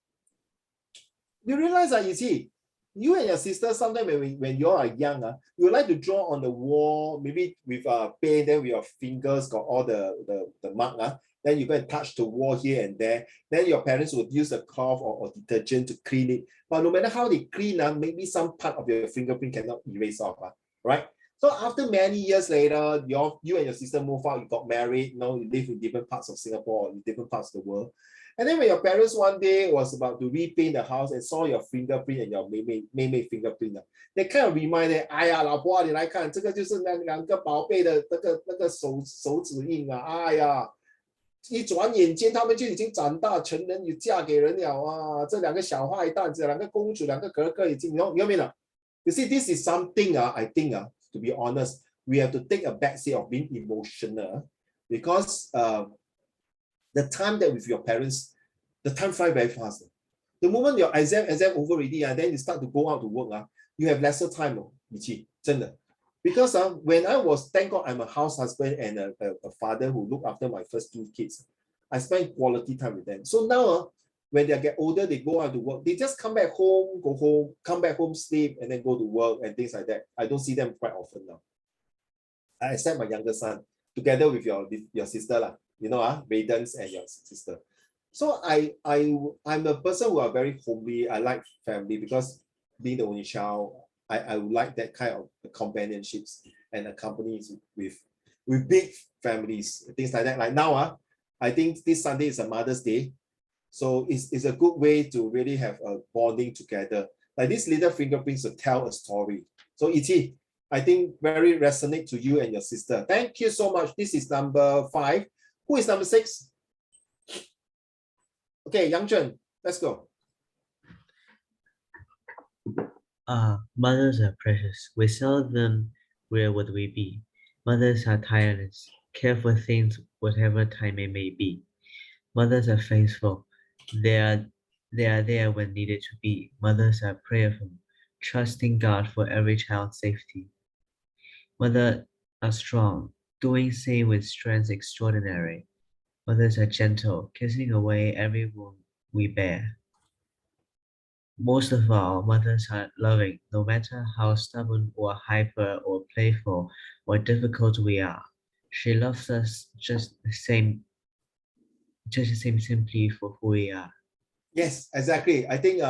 You realize that, you see, you and your sister, sometimes when you are young, you like to draw on the wall, maybe with a pen, then with your fingers got all the mark. Then you go and touch the wall here and there. Then your parents would use a cloth or detergent to clean it. But no matter how they clean, maybe some part of your fingerprint cannot erase off, right? So after many years later, you and your sister move out, you got married, you live in different parts of Singapore or in different parts of the world. And then when your parents one day was about to repaint the house and saw your fingerprint and your 妹妹 fingerprint, they kind of reminded, 哎呀，老婆，你来看，这个就是那两个宝贝的那个手指印啊，哎呀。一转眼间，他们就已经长大成人，也嫁给人了啊！这两个小坏蛋，这两个公主，两个格格已经，你明白？ You see, this is something, I think, to be honest, we have to take a back seat of being emotional because the time that with your parents, the time flies very fast. The moment your exam over already, then you start to go out to work, you have lesser time, 真的。Because when I was, thank God, I'm a house husband and a father who looked after my first 2 kids. I spent quality time with them. So now, when they get older, they go out to work. They just come back home, go home, come back home, sleep, and then go to work and things like that. I don't see them quite often now. Except my younger son, together with your sister, Raidens and your sister. So I'm a person who are very homely. I like family because being the only child, I would like that kind of companionships and accompanies with big families, things like that. Like now, I think this Sunday is a Mother's Day. So it's a good way to really have a bonding together. Like these little fingerprints to tell a story. So E.T., I think very resonate to you and your sister. Thank you so much. This is number 5. Who is number 6? Okay, Yang Zhen, let's go. Mothers are precious. Without them, where would we be? Mothers are tireless, care for things whatever time it may be. Mothers are faithful. They are there when needed to be. Mothers are prayerful, trusting God for every child's safety. Mothers are strong, doing things with strength extraordinary. Mothers are gentle, kissing away every wound we bear. Most of all, mothers are loving, no matter how stubborn or hyper or playful or difficult we are. She loves us just the same simply for who we are. Yes, exactly. I think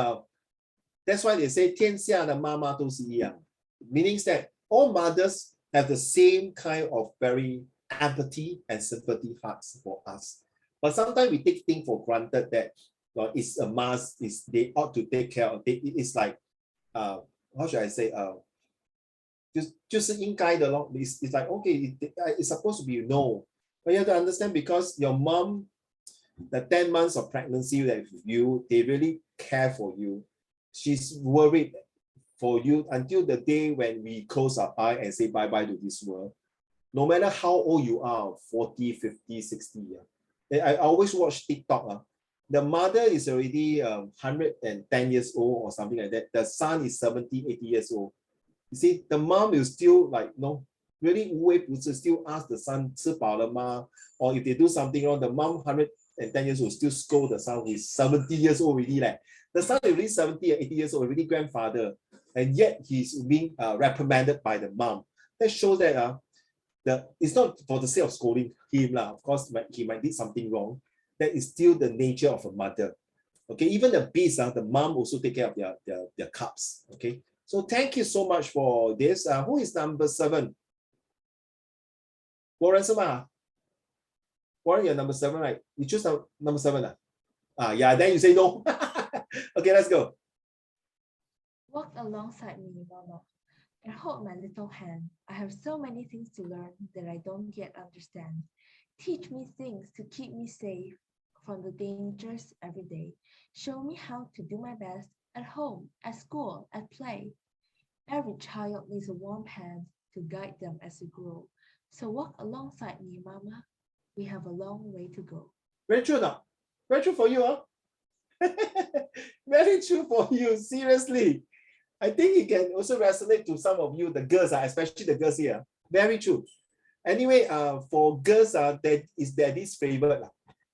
that's why they say 天下的妈妈都是一样, meaning that all mothers have the same kind of very empathy and sympathy hearts for us. But sometimes we take things for granted that it's a must, they ought to take care of it. It's like, how should I say, 就是应该的咯. It's like, okay, it's supposed to be no. But you have to understand because your mom, the 10 months of pregnancy that with you, they really care for you. She's worried for you until the day when we close our eye and say bye-bye to this world. No matter how old you are, 40, 50, 60. I always watch TikTok. The mother is already 110 years old or something like that. The son is 70, 80 years old. You see, the mom will still like, really still ask the son, 吃饱了吗? Or if they do something wrong, the mom 110 years old still scold the son who is 70 years old already. The son is already 70 or 80 years old, already grandfather. And yet he's being reprimanded by the mom. That shows that it's not for the sake of scolding him. Of course, he might do something wrong. That is still the nature of a mother. Okay, even the beasts, the mom also take care of their cubs. Okay, so thank you so much for this. Who is number 7? Warren, Warren, you're number 7, right? You choose number 7. Yeah, then you say no. Okay, let's go. Walk alongside me, Mama. and hold my little hand. I have so many things to learn that I don't yet understand. Teach me things to keep me safe from the dangers every day. Show me how to do my best at home, at school, at play. Every child needs a warm hand to guide them as they grow. So walk alongside me, Mama. We have a long way to go. Very true now. Very true for you, huh? Very true for you, seriously. I think it can also resonate to some of you, the girls, especially the girls here. Very true. Anyway, for girls, that is daddy's favorite.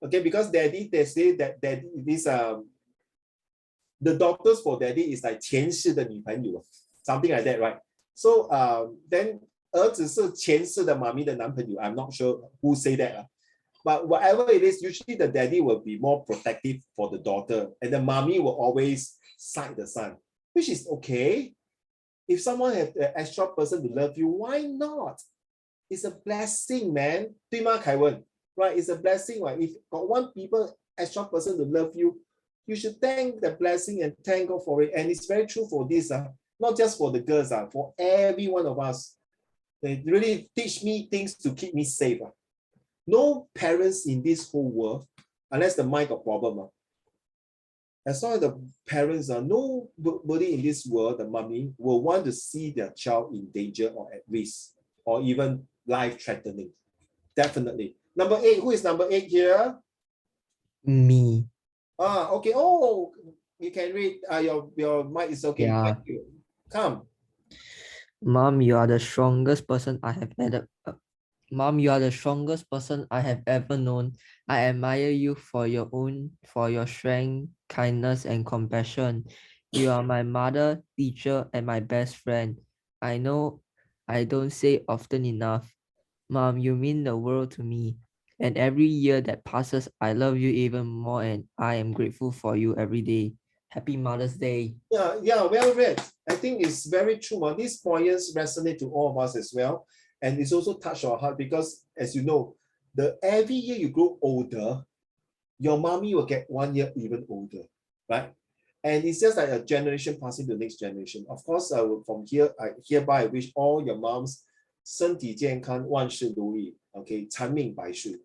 Okay, because daddy, they say that daddy, this the doctors for daddy is like 前世的女朋友, something like that, right? So then 儿子是前世的妈咪的男朋友. I'm not sure who say that. But whatever it is, usually the daddy will be more protective for the daughter, and the mommy will always side the son, which is okay. If someone has an extra person to love you, why not? It's a blessing, man. 对吗，凯文? Right? It's a blessing, right? If got one people, extra person to love you, you should thank the blessing and thank God for it. And it's very true for this, not just for the girls, for every one of us. They really teach me things to keep me safe. No parents in this whole world, unless the mind got problem. As long as the parents are, nobody in this world, the mommy, will want to see their child in danger or at risk, or even life-threatening. Definitely. Number 8, who is number 8 here? Me. Okay. Oh, you can read. Your mic is okay. Yeah. Thank you. Come. Mom, you are the strongest person I have ever. Mom, you are the strongest person I have ever known. I admire you for your strength, kindness, and compassion. You are my mother, teacher, and my best friend. I know I don't say often enough. Mom, you mean the world to me. And every year that passes, I love you even more, and I am grateful for you every day. Happy Mother's Day. Yeah, well read. I think it's very true. These points resonate to all of us as well. And it's also touched our heart because, as you know, every year you grow older, your mommy will get 1 year even older, right? And it's just like a generation passing to the next generation. Of course, from here, hereby I wish all your moms 身体健康, 万事如意, okay, 长命百岁.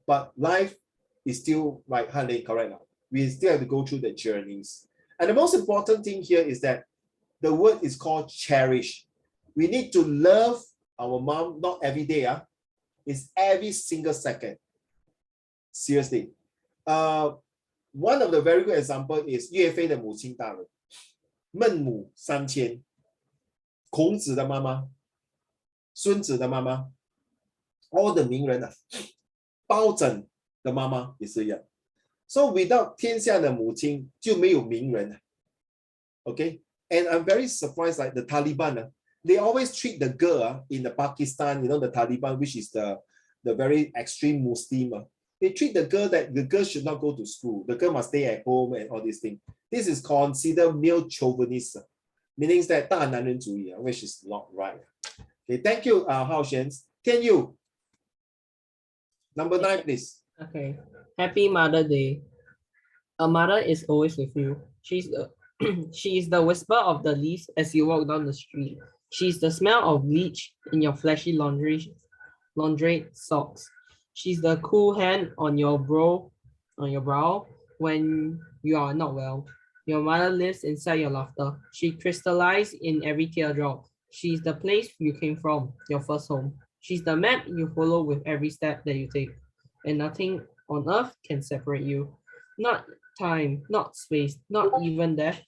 But life is still, right, Hanley, correct now. We still have to go through the journeys. And the most important thing here is that the word is called cherish. We need to love our mom, not every day, it's every single second. Seriously. One of the very good example is 岳飞的母亲大人，孟母三迁，孔子的妈妈，孙子的妈妈 ，all the 名人包拯的妈妈也是一样。So without 天下的母亲就没有名人。Okay, and I'm very surprised, like the Taliban, they always treat the girl in the Pakistan, the Taliban, which is the very extreme Muslim. They treat the girl that the girl should not go to school. The girl must stay at home and all these things. This is considered male chauvinism, meaning that 大男人主义, which is not right. Okay, thank you, Hao Xian. Tian Yu, number 9, please. Okay. Happy Mother Day. A mother is always with you. She is the whisper of the leaves as you walk down the street. She is the smell of bleach in your flashy laundry socks. She's the cool hand on your brow when you are not well. Your mother lives inside your laughter. She crystallizes in every teardrop. She's the place you came from, your first home. She's the map you follow with every step that you take. And nothing on earth can separate you. Not time, not space, not even death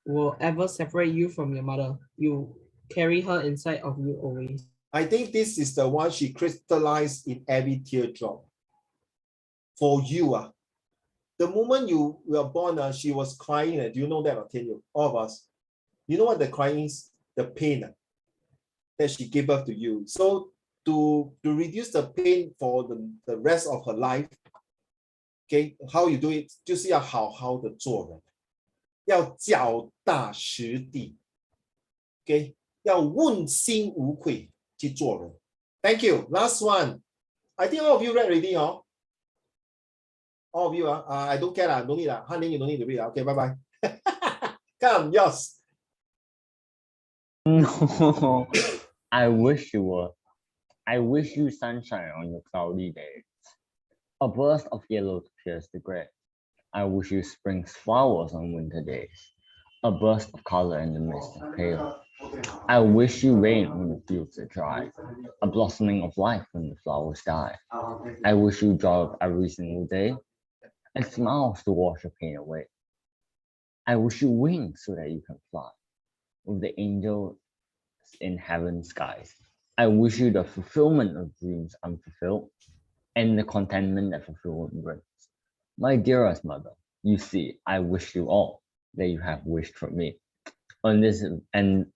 will ever separate you from your mother. You carry her inside of you always. I think this is the one she crystallized in every teardrop. For you, the moment you were born, she was crying. Do you know that? I'll tell you, all of us. You know what the crying is? The pain that she gave birth to you. So to reduce the pain for the rest of her life, okay, how you do it? 就是要好好的做人，要脚踏实地 ，okay， 要问心无愧去做人。Thank you. Last one. I think all of you read already, All of you, I don't care, no need, Hanling, you don't need to read. Okay, bye-bye. Come, yours. No, I wish you sunshine on your cloudy days. A burst of yellow to pierce the gray. I wish you spring's flowers on winter days. A burst of color in the midst of pale. I wish you rain when the fields are dry. A blossoming of life when the flowers die. I wish you joy every single day. And smiles to wash your pain away. I wish you wings so that you can fly with the angels in heaven's skies. I wish you the fulfillment of dreams unfulfilled and the contentment that fulfillment brings. My dearest mother, you see, I wish you all that you have wished for me. On this and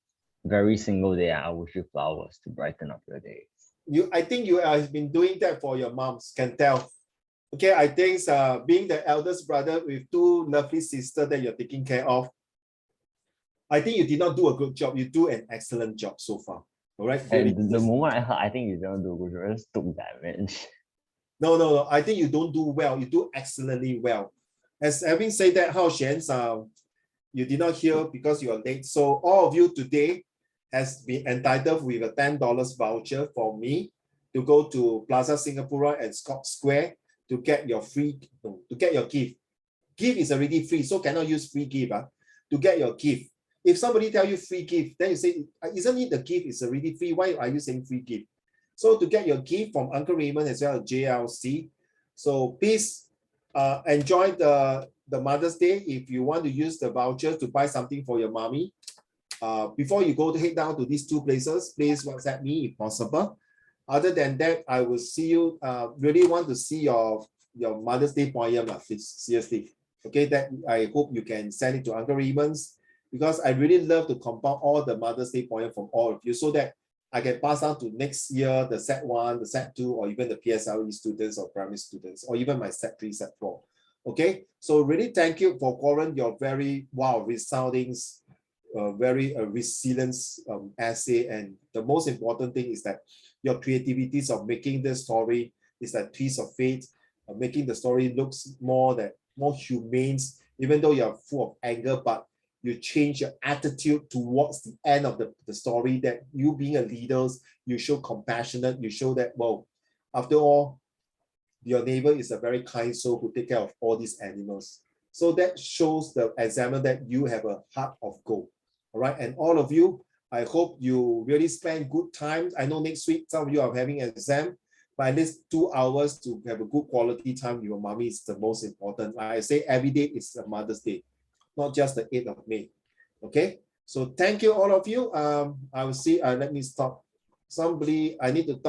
very single day, I wish you flowers to brighten up your days. I think you have been doing that for your moms, can tell. Okay, I think being the eldest brother with two lovely sisters that you're taking care of, I think you did not do a good job. You do an excellent job so far. All right. And the moment I heard, I think you don't do a good job, I just took damage. No. I think you don't do well. You do excellently well. As having said that, Hao Xian, you did not hear because you are late. So all of you today has been entitled with a $10 voucher for me to go to Plaza Singapura and Scott Square to get your gift. Gift is already free, so cannot use free gift to get your gift. If somebody tell you free gift, then you say, isn't it the gift is already free? Why are you saying free gift? So to get your gift from Uncle Raymond as well as JLC. So please enjoy the Mother's Day. If you want to use the voucher to buy something for your mommy, before you go to head down to these two places, please WhatsApp me if possible. Other than that, I will see you. Really want to see your Mother's Day poem, seriously. Okay, that I hope you can send it to Uncle Raymond's, because I really love to compile all the Mother's Day poem from all of you so that I can pass on to next year, the Set 1, the Set 2, or even the PSLE students or primary students, or even my Set 3, Set 4. Okay, so really thank you for Corin, your very resounding, very resilient essay. And the most important thing is that your creativities of making this story is that twist of fate, making the story looks more humane, even though you're full of anger, but you change your attitude towards the end of the story, that you being a leader, you show compassionate, you show that, well, after all, your neighbor is a very kind soul who take care of all these animals. So that shows the examiner that you have a heart of gold. All right, and all of you, I hope you really spend good time. I know next week some of you are having an exam, but at least 2 hours to have a good quality time with your mommy is the most important. Like I say, every day is a Mother's Day, not just the 8th of May. Okay, so thank you all of you. I will see. Let me stop. I need to talk